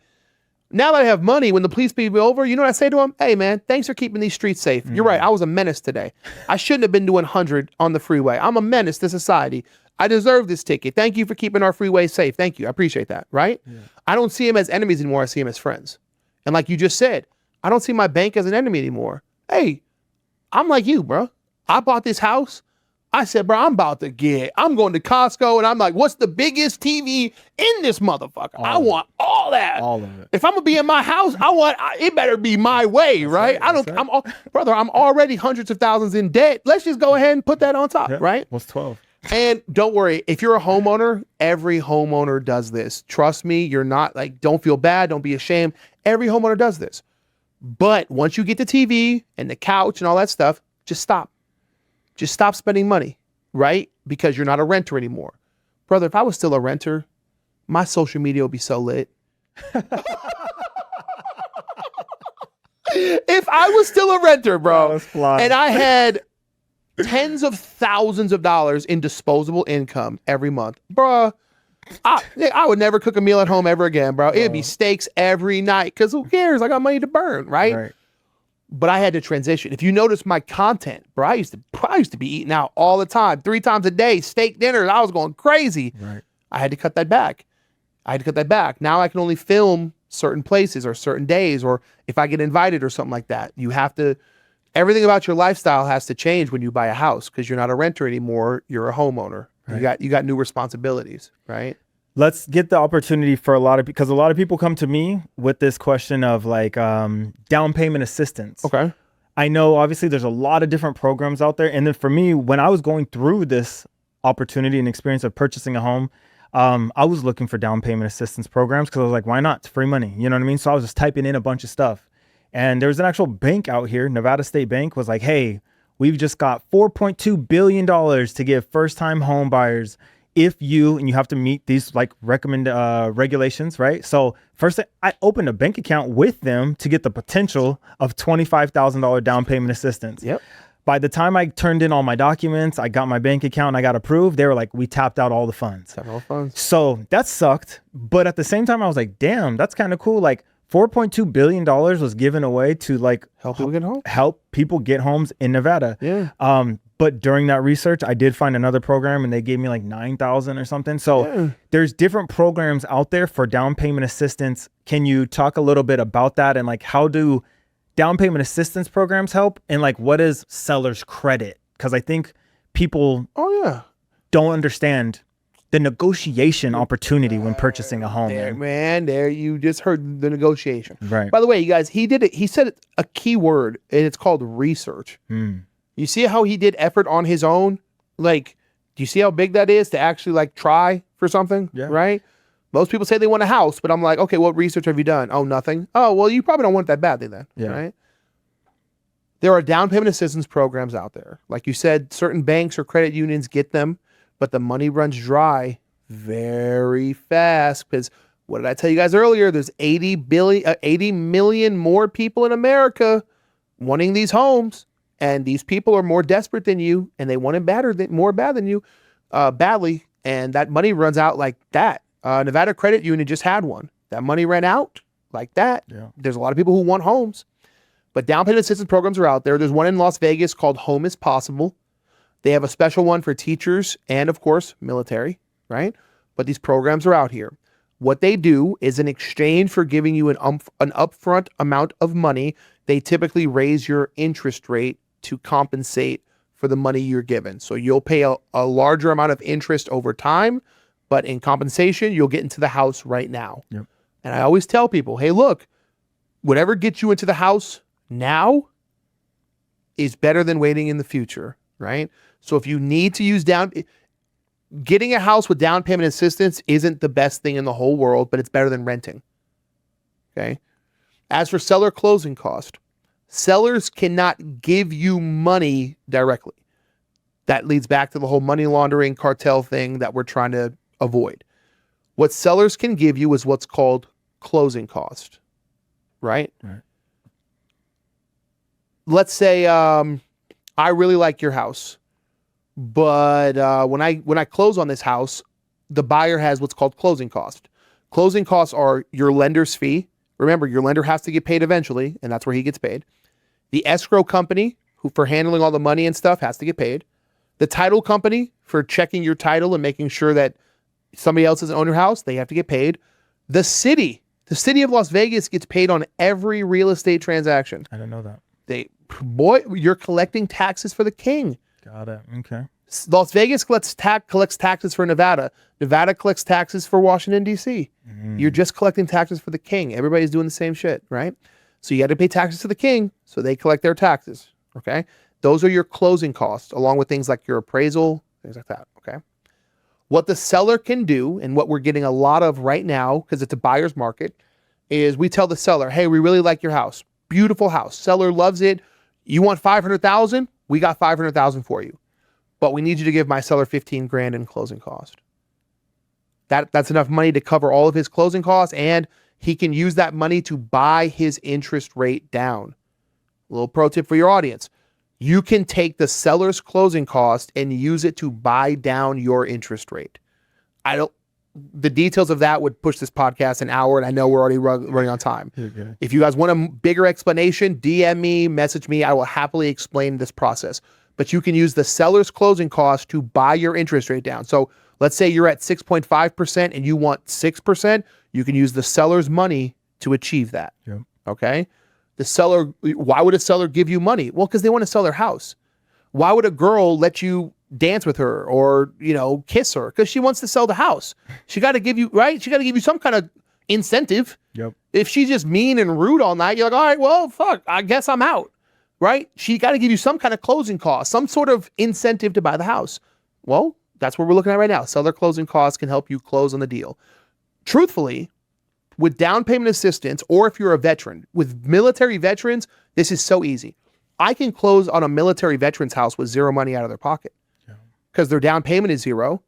Now that I have money, when the police pull me over, you know what I say to them? Hey, man, thanks for keeping these streets safe. You're right. I was a menace today. I shouldn't have been doing 100 on the freeway. I'm a menace to society. I deserve this ticket. Thank you for keeping our freeway safe. Thank you. I appreciate that. Right? Yeah. I don't see them as enemies anymore. I see them as friends. And like you just said, I don't see my bank as an enemy anymore. Hey, I'm like you, bro. I bought this house. I said, bro, I'm going to Costco and I'm like, what's the biggest TV in this motherfucker? I want all that. All of it. If I'm going to be in my house, it better be my way, right? Brother, I'm already hundreds of thousands in debt. Let's just go ahead and put that on top, right? What's 12? And don't worry, if you're a homeowner, every homeowner does this. Trust me, you're not don't feel bad. Don't be ashamed. Every homeowner does this. But once you get the TV and the couch and all that stuff, just stop. Just stop spending money, right? Because you're not a renter anymore. Brother, if I was still a renter, my social media would be so lit. If I was still a renter, bro, That was fly. and I had tens of thousands of dollars in disposable income every month, bro, I would never cook a meal at home ever again, bro. It'd be steaks every night because who cares? I got money to burn, right? But I had to transition. If you notice my content, bro, I used to be eating out all the time, 3 times a day, steak dinners. I was going crazy. Right. I had to cut that back. Now I can only film certain places or certain days, or if I get invited or something like that. Everything about your lifestyle has to change when you buy a house because you're not a renter anymore. You're a homeowner. Right. You got new responsibilities, right? Let's get the opportunity for because a lot of people come to me with this question of like down payment assistance. Okay. I know obviously there's a lot of different programs out there. And then for me, when I was going through this opportunity and experience of purchasing a home, I was looking for down payment assistance programs because I was like, why not? It's free money. You know what I mean? So I was just typing in a bunch of stuff. And there was an actual bank out here, Nevada State Bank, was like, hey, we've just got $4.2 billion to give first-time home buyers and you have to meet these like regulations, right? So first I opened a bank account with them to get the potential of $25,000 down payment assistance. Yep. By the time I turned in all my documents, I got my bank account and I got approved, they were like, we tapped out all the funds. So that sucked. But at the same time, I was like, damn, that's kind of cool. Like $4.2 billion was given away to like help people get home. Help people get homes in Nevada. Yeah. But during that research, I did find another program and they gave me like $9,000 or something. So there's different programs out there for down payment assistance. Can you talk a little bit about that and like how do down payment assistance programs help? And like what is seller's credit? Because I think people don't understand the negotiation opportunity when purchasing a home. There you just heard the negotiation. Right. By the way, you guys, he said a key word and it's called research. You see how he did effort on his own? Like, do you see how big that is to actually like try for something? Yeah. Right? Most people say they want a house, but I'm like, okay, what research have you done? Oh, nothing. Oh, well, you probably don't want it that badly then. Yeah. Right? There are down payment assistance programs out there. Like you said, certain banks or credit unions get them, but the money runs dry very fast because what did I tell you guys earlier? There's 80 million more people in America wanting these homes. And these people are more desperate than you, and they want it more bad than you, badly. And that money runs out like that. Nevada Credit Union just had one. That money ran out like that. Yeah. There's a lot of people who want homes, but down payment assistance programs are out there. There's one in Las Vegas called Home is Possible. They have a special one for teachers and, of course, military, right? But these programs are out here. What they do is in exchange for giving you an upfront amount of money, they typically raise your interest rate to compensate for the money you're given. So you'll pay a larger amount of interest over time, but in compensation, you'll get into the house right now. Yep. And I always tell people, hey, look, whatever gets you into the house now is better than waiting in the future, right? So if you need to use getting a house with down payment assistance isn't the best thing in the whole world, but it's better than renting, okay? As for seller closing cost, sellers cannot give you money directly. That leads back to the whole money laundering cartel thing that we're trying to avoid. What sellers can give you is what's called closing cost, right? Let's say I really like your house, but when I close on this house, the buyer has what's called closing cost. Closing costs are your lender's fee. Remember, your lender has to get paid eventually, and that's where he gets paid. The escrow company, who for handling all the money and stuff, has to get paid. The title company, for checking your title and making sure that somebody else doesn't own your house, they have to get paid. The city of Las Vegas gets paid on every real estate transaction. I didn't know that. You're collecting taxes for the king. Got it. Okay. Las Vegas collects taxes for Nevada. Nevada collects taxes for Washington, D.C. You're just collecting taxes for the king. Everybody's doing the same shit, right? So you got to pay taxes to the king, so they collect their taxes, okay? Those are your closing costs, along with things like your appraisal, things like that, okay? What the seller can do, and what we're getting a lot of right now, because it's a buyer's market, is we tell the seller, hey, we really like your house. Beautiful house. Seller loves it. You want $500,000? We got $500,000 for you. But we need you to give my seller $15,000 in closing cost. That's enough money to cover all of his closing costs, and he can use that money to buy his interest rate down. A little pro tip for your audience. You can take the seller's closing cost and use it to buy down your interest rate. The details of that would push this podcast an hour, and I know we're already running on time. Okay. If you guys want a bigger explanation, DM me, message me. I will happily explain this process. But you can use the seller's closing cost to buy your interest rate down. So let's say you're at 6.5% and you want 6%. You can use the seller's money to achieve that. Yep. Okay? Why would a seller give you money? Well, because they want to sell their house. Why would a girl let you dance with her or, kiss her? Because she wants to sell the house. She got to give you, right? She got to give you some kind of incentive. Yep. If she's just mean and rude all night, you're like, all right, well, fuck, I guess I'm out, right? She got to give you some kind of closing cost, some sort of incentive to buy the house. Well, that's what we're looking at right now. Seller closing costs can help you close on the deal. Truthfully, with down payment assistance, or if you're a veteran, with military veterans, this is so easy. I can close on a military veteran's house with zero money out of their pocket because their down payment is zero.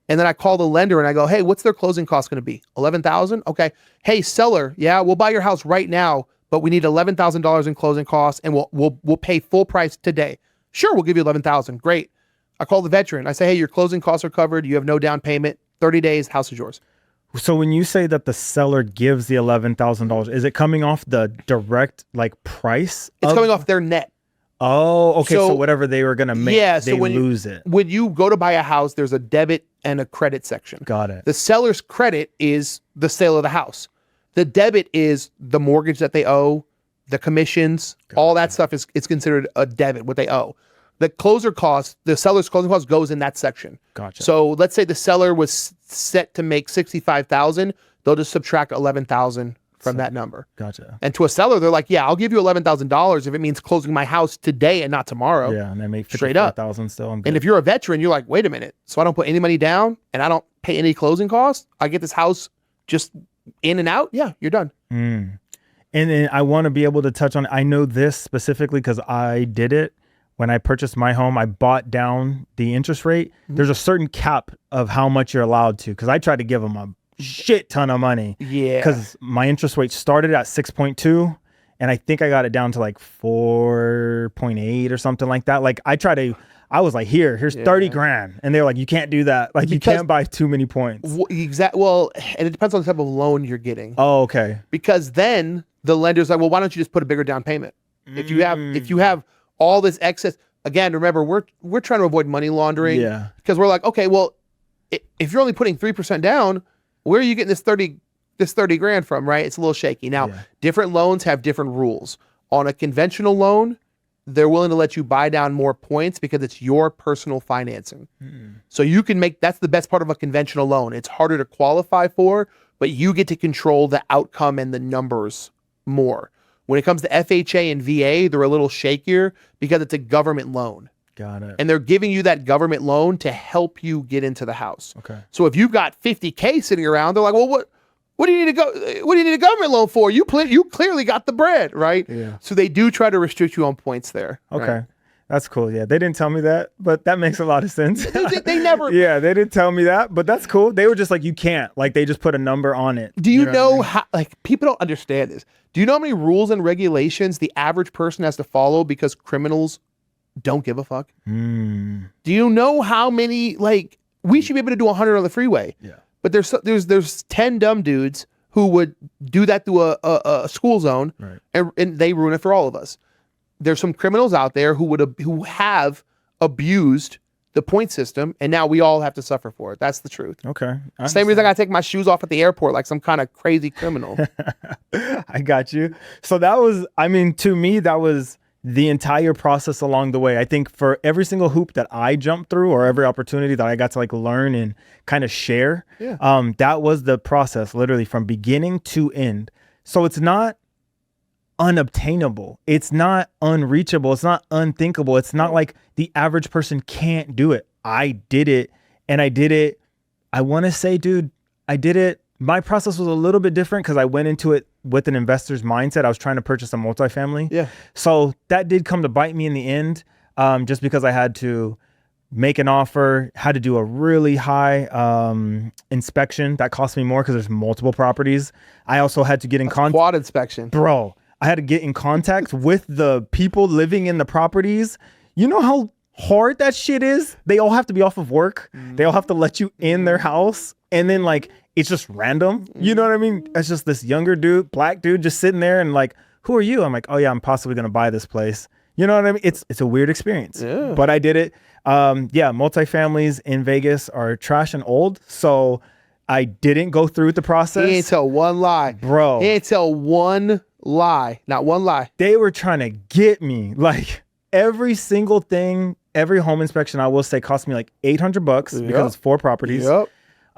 And then I call the lender and I go, hey, what's their closing cost going to be? $11,000? Okay. Hey, seller, yeah, we'll buy your house right now, but we need $11,000 in closing costs and we'll pay full price today. Sure, we'll give you $11,000. Great. I call the veteran. I say, hey, your closing costs are covered. You have no down payment. 30 days, house is yours. So when you say that the seller gives the $11,000, is it coming off the direct price? It's coming off their net. Oh, okay. So whatever they were going to make, they lose it. When you go to buy a house, there's a debit and a credit section. Got it. The seller's credit is the sale of the house. The debit is the mortgage that they owe, the commissions, all that stuff it's considered a debit, what they owe. The closer cost, the seller's closing cost goes in that section. Gotcha. So let's say the seller was set to make $65,000, they'll just subtract $11,000 from that number. Gotcha. And to a seller, they're like, yeah, I'll give you $11,000 if it means closing my house today and not tomorrow. Yeah, and they make $55,000 still. And if you're a veteran, you're like, wait a minute. So I don't put any money down and I don't pay any closing costs. I get this house just in and out. Yeah, you're done. And then I want to be able to touch on, I know this specifically because I did it. When I purchased my home, I bought down the interest rate. Mm-hmm. There's a certain cap of how much you're allowed to, because I tried to give them a shit ton of money. Yeah. Because my interest rate started at 6.2, and I think I got it down to 4.8 or something like that. I was like, here's 30 grand. And they're like, you can't do that. You can't buy too many points. Well, and it depends on the type of loan you're getting. Oh, okay. Because then the lender's like, well, why don't you just put a bigger down payment? If you have all this excess, again, remember, we're trying to avoid money laundering. Yeah. Because we're like, okay, well, if you're only putting 3% down, where are you getting this 30 grand from, right? It's a little shaky. Now, different loans have different rules. On a conventional loan, they're willing to let you buy down more points because it's your personal financing. So you can that's the best part of a conventional loan. It's harder to qualify for, but you get to control the outcome and the numbers more. When it comes to FHA and VA, they're a little shakier because it's a government loan. Got it. And they're giving you that government loan to help you get into the house. Okay. So if you've got $50K sitting around, they're like, well, what do you need a government loan for? You clearly got the bread, right? Yeah. So they do try to restrict you on points there. Okay. Right? That's cool. Yeah. They didn't tell me that, but that makes a lot of sense. they never. Yeah. They didn't tell me that, but that's cool. They were just like, you can't. They just put a number on it. Do you know how, people don't understand this. Do you know how many rules and regulations the average person has to follow because criminals don't give a fuck? Do you know how many, we should be able to do 100 on the freeway. Yeah. But there's 10 dumb dudes who would do that through a school zone, right, and they ruin it for all of us. There's some criminals out there who have abused the point system, and now we all have to suffer for it. That's the truth. Okay. Same reason I gotta take my shoes off at the airport like some kind of crazy criminal. I got you. So that was, to me, that was the entire process along the way. I think for every single hoop that I jumped through, or every opportunity that I got to learn and kind of share, that was the process, literally from beginning to end. So it's not unobtainable. It's not unreachable. It's not unthinkable. It's not like the average person can't do it. I did it, and I did it. I want to say, dude, I did it. My process was a little bit different because I went into it with an investor's mindset. I was trying to purchase a multifamily. Yeah. So that did come to bite me in the end, just because I had to make an offer, had to do a really high inspection that cost me more because there's multiple properties. I also had to get in contact. Quad inspection. Bro, I had to get in contact with the people living in the properties. You know how hard that shit is? They all have to be off of work. They all have to let you in their house. And then like, it's just random. You know what I mean? It's just this younger dude, black dude, just sitting there and like, who are you? I'm like, oh yeah, I'm possibly going to buy this place. You know what I mean? It's a weird experience, but I did it. Yeah, multifamilies in Vegas are trash and old. So I didn't go through with the process. He ain't tell one lie. Bro. He ain't tell one lie. Not one lie. They were trying to get me. Like every single thing, every home inspection, I will say, cost me like $800 because it's 4 properties.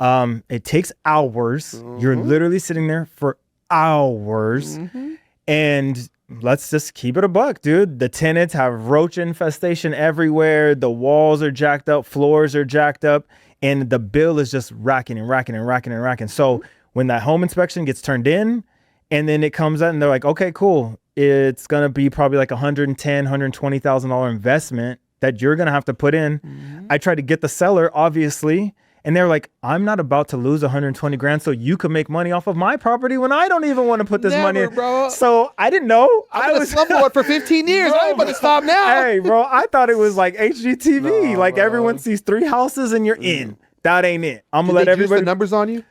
It takes hours. You're literally sitting there for hours. And let's just keep it a buck, dude. The tenants have roach infestation everywhere. The walls are jacked up. Floors are jacked up. And the bill is just racking and racking and racking and racking. So when that home inspection gets turned in and then it comes out and they're like, okay, cool. It's going to be probably like $110,000, $120,000 investment that you're going to have to put in. I tried to get the seller, obviously. And they're like, I'm not about to lose 120 grand so you can make money off of my property when I don't even want to put this money in. Bro. So I didn't know. I was a slumlord for 15 years. Bro, I ain't about to stop now. Hey, bro, I thought it was like HGTV. No, like bro. Everyone sees 3 houses and you're in. That ain't it. I'm gonna let everybody. The numbers on you?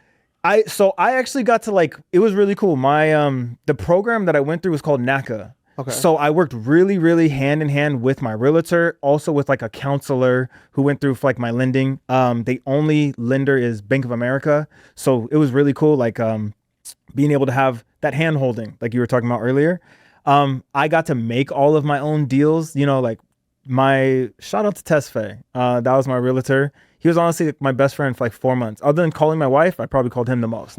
I actually got to like, it was really cool. My the program that I went through was called NACA. Okay. So I worked really, really hand in hand with my realtor, also with like a counselor who went through like my lending. The only lender is Bank of America. So it was really cool. Like being able to have that hand holding, like you were talking about earlier. I got to make all of my own deals, you know, like my shout out to Tesfaye. That was my realtor. He was honestly my best friend for like 4 months. Other than calling my wife, I probably called him the most.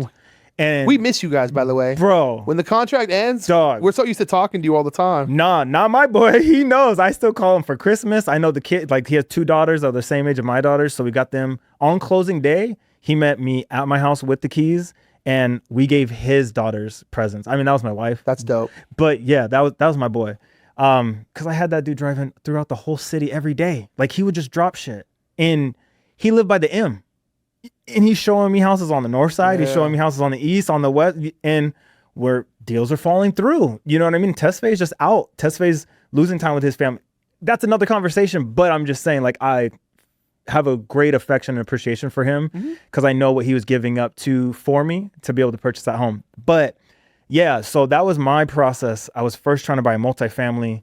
And we miss you guys, by the way. Bro. When the contract ends, dog, we're so used to talking to you all the time. Nah, not my boy. He knows. I still call him for Christmas. I know the kid, like he has 2 daughters of the same age of my daughters. So we got them on closing day. He met me at my house with the keys and we gave his daughters presents. I mean, that was my wife. That's dope. But yeah, that was my boy. Cause I had that dude driving throughout the whole city every day. Like he would just drop shit and he lived by the M. And he's showing me houses on the north side. Yeah. He's showing me houses on the east, on the west, and where deals are falling through. You know what I mean? Tesfaye's just out. Tesfaye's losing time with his family. That's another conversation, but I'm just saying, like, I have a great affection and appreciation for him because I know what he was giving up for me to be able to purchase that home. But yeah, so that was my process. I was first trying to buy a multifamily.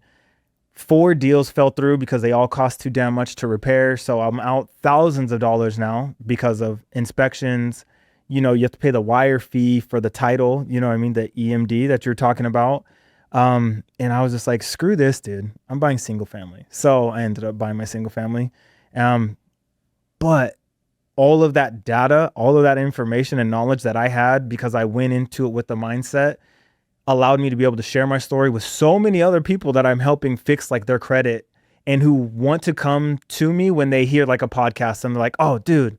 4 deals fell through because they all cost too damn much to repair. So I'm out thousands of dollars now because of inspections. You know, you have to pay the wire fee for the title, you know what I mean? The EMD that you're talking about. And I was just like, screw this, dude. I'm buying single family. So I ended up buying my single family. But all of that data, all of that information and knowledge that I had because I went into it with the mindset allowed me to be able to share my story with so many other people that I'm helping fix like their credit and who want to come to me when they hear like a podcast and they're like, oh, dude,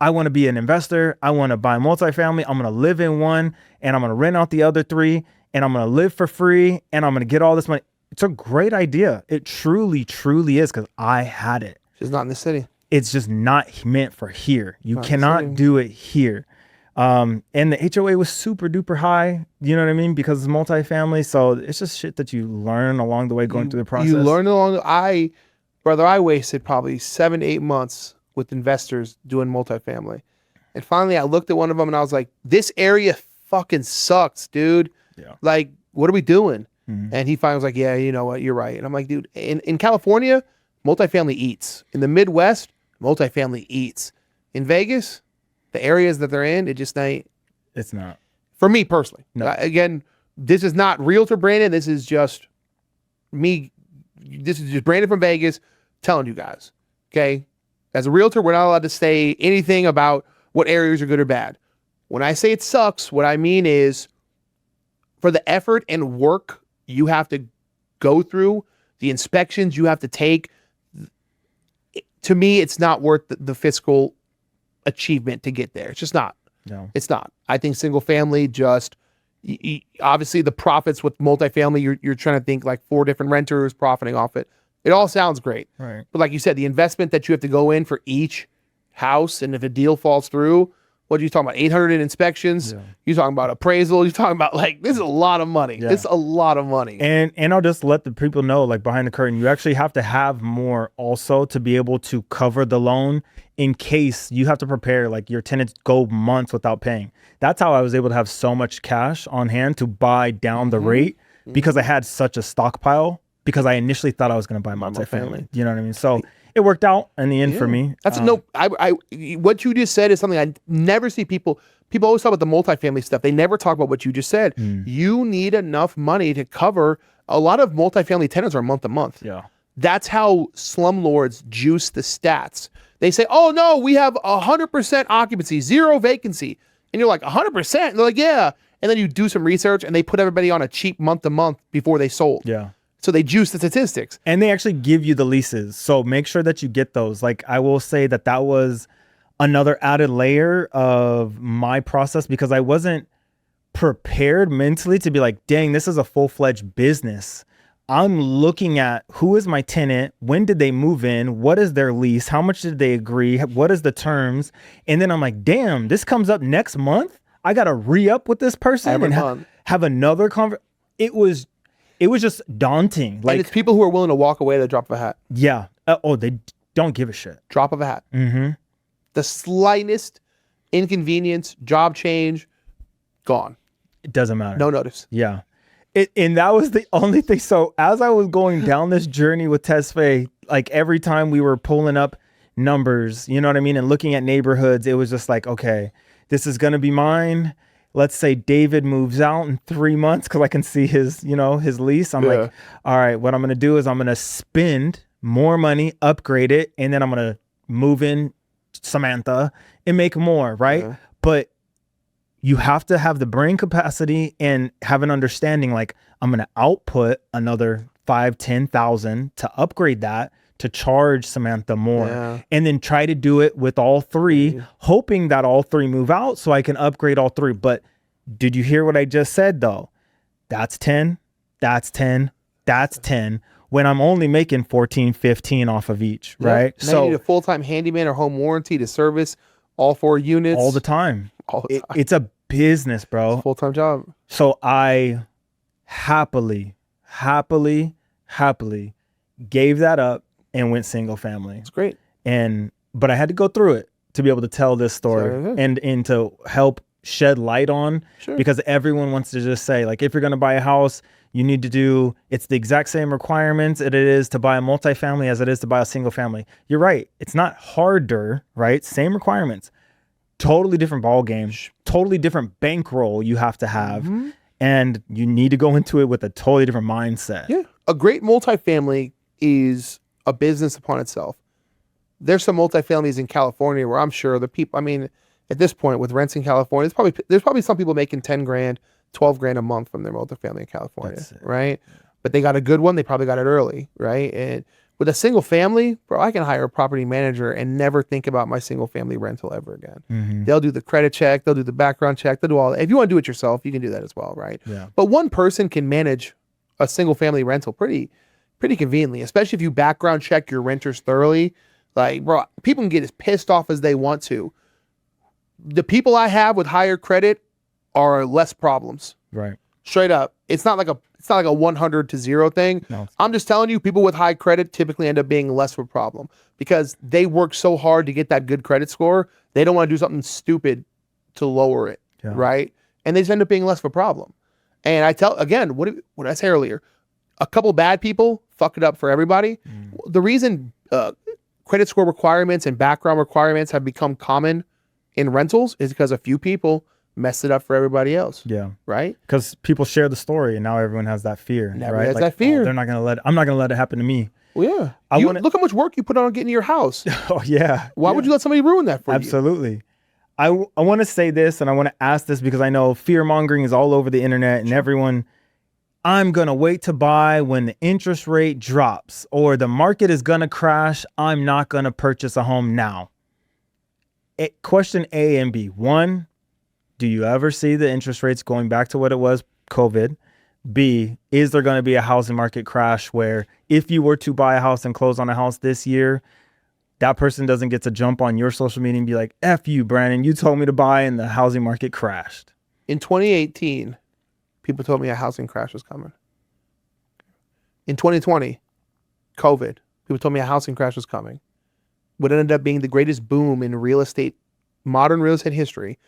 I want to be an investor. I want to buy multifamily. I'm going to live in one and I'm going to rent out the other 3 and I'm going to live for free and I'm going to get all this money. It's a great idea. It truly, truly is because I had it. It's not in the city. It's just not meant for here. You cannot do it here. And the HOA was super duper high, you know what I mean? Because it's multifamily. So it's just shit that you learn along the way going through the process. You learn along. I wasted probably 7 to 8 months with investors doing multifamily. And finally I looked at one of them and I was like, this area fucking sucks, dude. Yeah. Like, what are we doing? And he finally was like, yeah, you know what? You're right. And I'm like, dude, in California, multifamily eats. In the Midwest, multifamily eats. In Vegas, the areas that they're in, it just ain't. It's not. For me personally. No. Again, this is not realtor Brandon. This is just me. This is just Brandon from Vegas telling you guys. Okay? As a realtor, we're not allowed to say anything about what areas are good or bad. When I say it sucks, what I mean is for the effort and work you have to go through, the inspections you have to take, to me, it's not worth the fiscal achievement to get there. It's just not. No, it's not. I think single family just obviously the profits with multifamily, you're trying to think like 4 different renters profiting off it. It all sounds great. Right. But like you said, the investment that you have to go in for each house, and if a deal falls through, what are you talking about? 800 in inspections. Yeah. You're talking about appraisal. You're talking about like, this is a lot of money. Yeah. It's a lot of money. And I'll just let the people know, like behind the curtain, you actually have to have more also to be able to cover the loan in case you have to prepare, like your tenants go months without paying. That's how I was able to have so much cash on hand to buy down the rate because I had such a stockpile because I initially thought I was going to buy multifamily. You know what I mean? So it worked out in the end for me. That's what you just said is something I never see people always talk about the multifamily stuff. They never talk about what you just said. You need enough money to cover. A lot of multifamily tenants are month to month. Yeah. That's how slumlords juice the stats. They say, oh no, we have 100% occupancy, 0 vacancy. And you're like, 100%? They're like, yeah. And then you do some research and they put everybody on a cheap month to month before they sold. Yeah. So they juice the statistics. And they actually give you the leases. So make sure that you get those. Like I will say that was another added layer of my process because I wasn't prepared mentally to be like, dang, this is a full-fledged business. I'm looking at who is my tenant, when did they move in, what is their lease, how much did they agree, what is the terms, and then I'm like, damn, this comes up next month. I gotta re-up with this person and have another conversation. It was just daunting. Like, and it's people who are willing to walk away at the drop of a hat. Yeah. They don't give a shit. Drop of a hat. Mm-hmm. The slightest inconvenience, job change, gone. It doesn't matter. No notice. Yeah. And that was the only thing. So as I was going down this journey with Tesfaye, like every time we were pulling up numbers, you know what I mean? And looking at neighborhoods, it was just like, okay, this is going to be mine. Let's say David moves out in 3 months because I can see his lease. I'm like, all right, what I'm going to do is I'm going to spend more money, upgrade it, and then I'm going to move in Samantha and make more, right? Yeah. But you have to have the brain capacity and have an understanding, like I'm going to output another 5,000-10,000 to upgrade that to charge Samantha more, and then try to do it with all three, hoping that all three move out so I can upgrade all three. But did you hear what I just said though? That's 10, that's 10, that's 10 when I'm only making 14, 15 off of each, right? Now so you need a full-time handyman or home warranty to service all 4 units. All the time. All the time. It's a business, bro. It's a full-time job. So I happily gave that up and went single family. It's great. But I had to go through it to be able to tell this story and to help shed light on, because everyone wants to just say, like, if you're going to buy a house, you need to do, it's the exact same requirements that it is to buy a multifamily as it is to buy a single family. You're right. It's not harder, right? Same requirements, totally different ball game, totally different bankroll you have to have. And you need to go into it with a totally different mindset. Yeah. A great multifamily is a business upon itself. There's some multifamilies in California where I'm sure the people, I mean, at this point with rents in California, there's probably some people making 10 grand, 12 grand a month from their multifamily in California, right? But they got a good one. They probably got it early, right? And with a single family, bro, I can hire a property manager and never think about my single family rental ever again. They'll do the credit check. They'll do the background check. They'll do all that. If you want to do it yourself, you can do that as well, right? But one person can manage a single family rental pretty conveniently, especially if you background check your renters thoroughly. Like, bro, people can get as pissed off as they want to. The people I have with higher credit are less problems. Right. Straight up. It's not like a 100 to 0 thing. No. I'm just telling you, people with high credit typically end up being less of a problem because they work so hard to get that good credit score. They don't want to do something stupid to lower it. Right. And they just end up being less of a problem. And I tell, again, what did I say earlier? A couple bad people fuck it up for everybody. The reason credit score requirements and background requirements have become common in rentals is because a few people messed it up for everybody else. Yeah. Right? Because people share the story and now everyone has that fear. Right? Has that fear. I'm not gonna let it happen to me. Well, yeah. Look how much work you put on getting your house. Oh yeah. Why would you let somebody ruin that for you? Absolutely. I want to say this and I want to ask this because I know fear mongering is all over the internet and everyone, I'm going to wait to buy when the interest rate drops or the market is going to crash. I'm not going to purchase a home now. Question A and B. 1, do you ever see the interest rates going back to what it was COVID? B, is there going to be a housing market crash where if you were to buy a house and close on a house this year, that person doesn't get to jump on your social media and be like, F you, Brandon, you told me to buy and the housing market crashed. In 2018, people told me a housing crash was coming. In 2020, COVID, people told me a housing crash was coming. What ended up being the greatest boom in real estate, modern real estate history,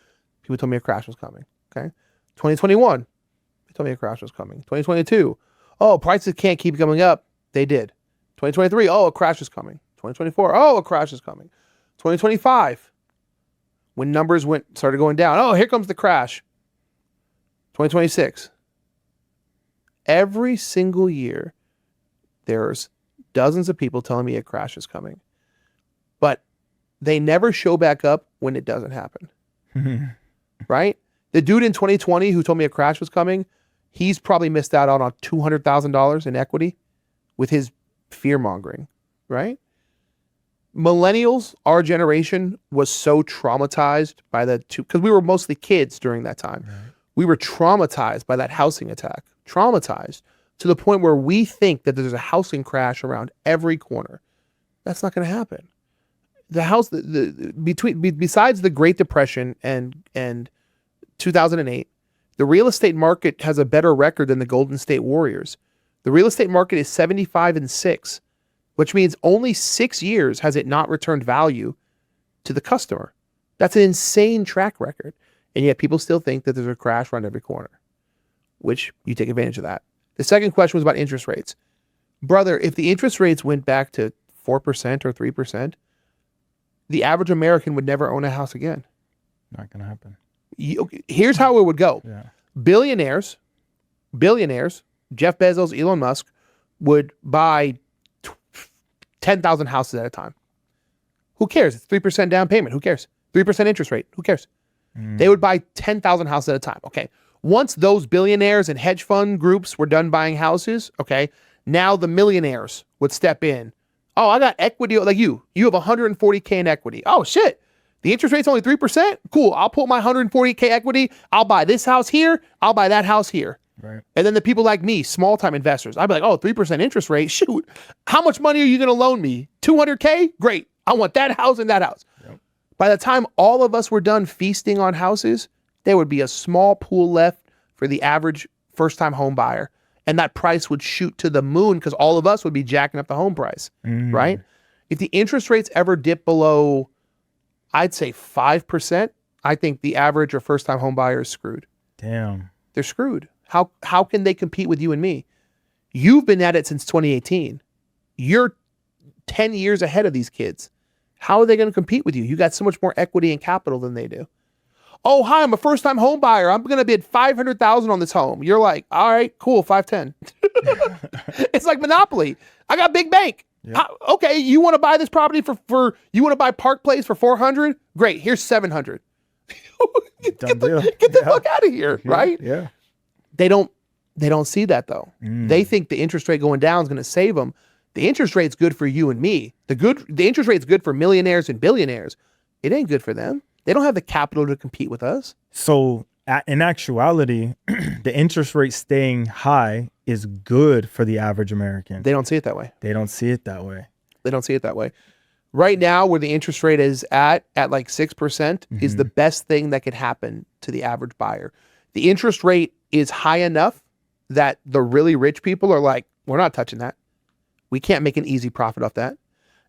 people told me a crash was coming. Okay. 2021, they told me a crash was coming. 2022, oh, prices can't keep going up. They did. 2023, oh, a crash is coming. 2024, oh, a crash is coming. 2025, when numbers started going down, oh, here comes the crash. 2026, every single year, there's dozens of people telling me a crash is coming, but they never show back up when it doesn't happen. Right? The dude in 2020 who told me a crash was coming, he's probably missed out on $200,000 in equity with his fear mongering, right? Millennials, our generation, was so traumatized by because we were mostly kids during that time. Right. We were traumatized by that housing attack, traumatized to the point where we think that there's a housing crash around every corner. That's not going to happen. Besides the Great Depression and 2008, the real estate market has a better record than the Golden State Warriors. The real estate market is 75-6, which means only 6 years has it not returned value to the customer. That's an insane track record. And yet people still think that there's a crash around every corner, which you take advantage of that. The second question was about interest rates. Brother, if the interest rates went back to 4% or 3%, the average American would never own a house again. Not going to happen. Here's how it would go. Yeah. Billionaires, Jeff Bezos, Elon Musk, would buy 10,000 houses at a time. Who cares? It's 3% down payment. Who cares? 3% interest rate. Who cares? They would buy 10,000 houses at a time. Okay. Once those billionaires and hedge fund groups were done buying houses, okay, now the millionaires would step in. Oh, I got equity. Like you have 140K in equity. Oh, shit. The interest rate's only 3%. Cool. I'll put my 140K equity. I'll buy this house here. I'll buy that house here. Right. And then the people like me, small time investors, I'd be like, oh, 3% interest rate. Shoot. How much money are you going to loan me? 200K? Great. I want that house and that house. Yep. By the time all of us were done feasting on houses, there would be a small pool left for the average first-time home buyer. And that price would shoot to the moon because all of us would be jacking up the home price, right? If the interest rates ever dip below, I'd say 5%, I think the average or first-time home buyer is screwed. Damn. They're screwed. How can they compete with you and me? You've been at it since 2018. You're 10 years ahead of these kids. How are they going to compete with you? You got so much more equity and capital than they do. Oh, hi, I'm a first-time home buyer. I'm going to bid $500,000 on this home. You're like, all right, cool, 510. It's like Monopoly. I got big bank. Yep. Okay, you want to buy this property for you want to buy Park Place for 400? Great, here's 700. Get the fuck out of here, right? Yeah. They don't see that though. They think the interest rate going down is going to save them. The interest rate's good for you and me. The interest rate's good for millionaires and billionaires. It ain't good for them. They don't have the capital to compete with us. So in actuality, the interest rate staying high is good for the average American. They don't see it that way. They don't see it that way. They don't see it that way. Right now, where the interest rate is at like 6%, is the best thing that could happen to the average buyer. The interest rate is high enough that the really rich people are like, we're not touching that. We can't make an easy profit off that.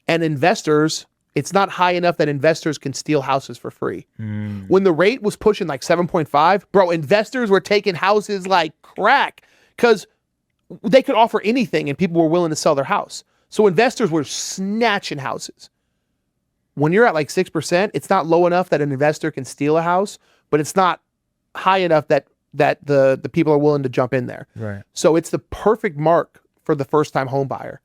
And investors, it's not high enough that investors can steal houses for free. When the rate was pushing like 7.5, bro, investors were taking houses like crack because they could offer anything and people were willing to sell their house. So investors were snatching houses. When you're at like 6%, it's not low enough that an investor can steal a house, but it's not high enough that the people are willing to jump in there. Right. So it's the perfect mark for the first-time home buyer.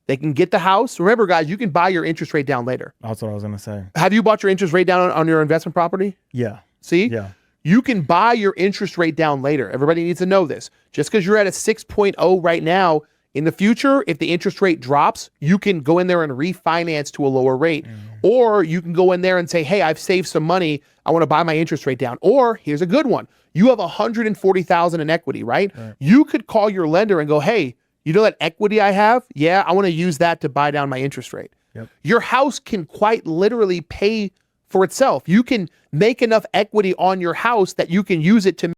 They can get the house. Remember, guys, you can buy your interest rate down later. That's what I was going to say. Have you bought your interest rate down on your investment property? Yeah. See? Yeah. You can buy your interest rate down later. Everybody needs to know this. Just because you're at a 6.0 right now, in the future, if the interest rate drops, you can go in there and refinance to a lower rate. Or you can go in there and say, hey, I've saved some money. I want to buy my interest rate down. Or here's a good one. You have $140,000 in equity, right? You could call your lender and go, hey, you know that equity I have? Yeah, I want to use that to buy down my interest rate. Yep. Your house can quite literally pay for itself. You can make enough equity on your house that you can use it to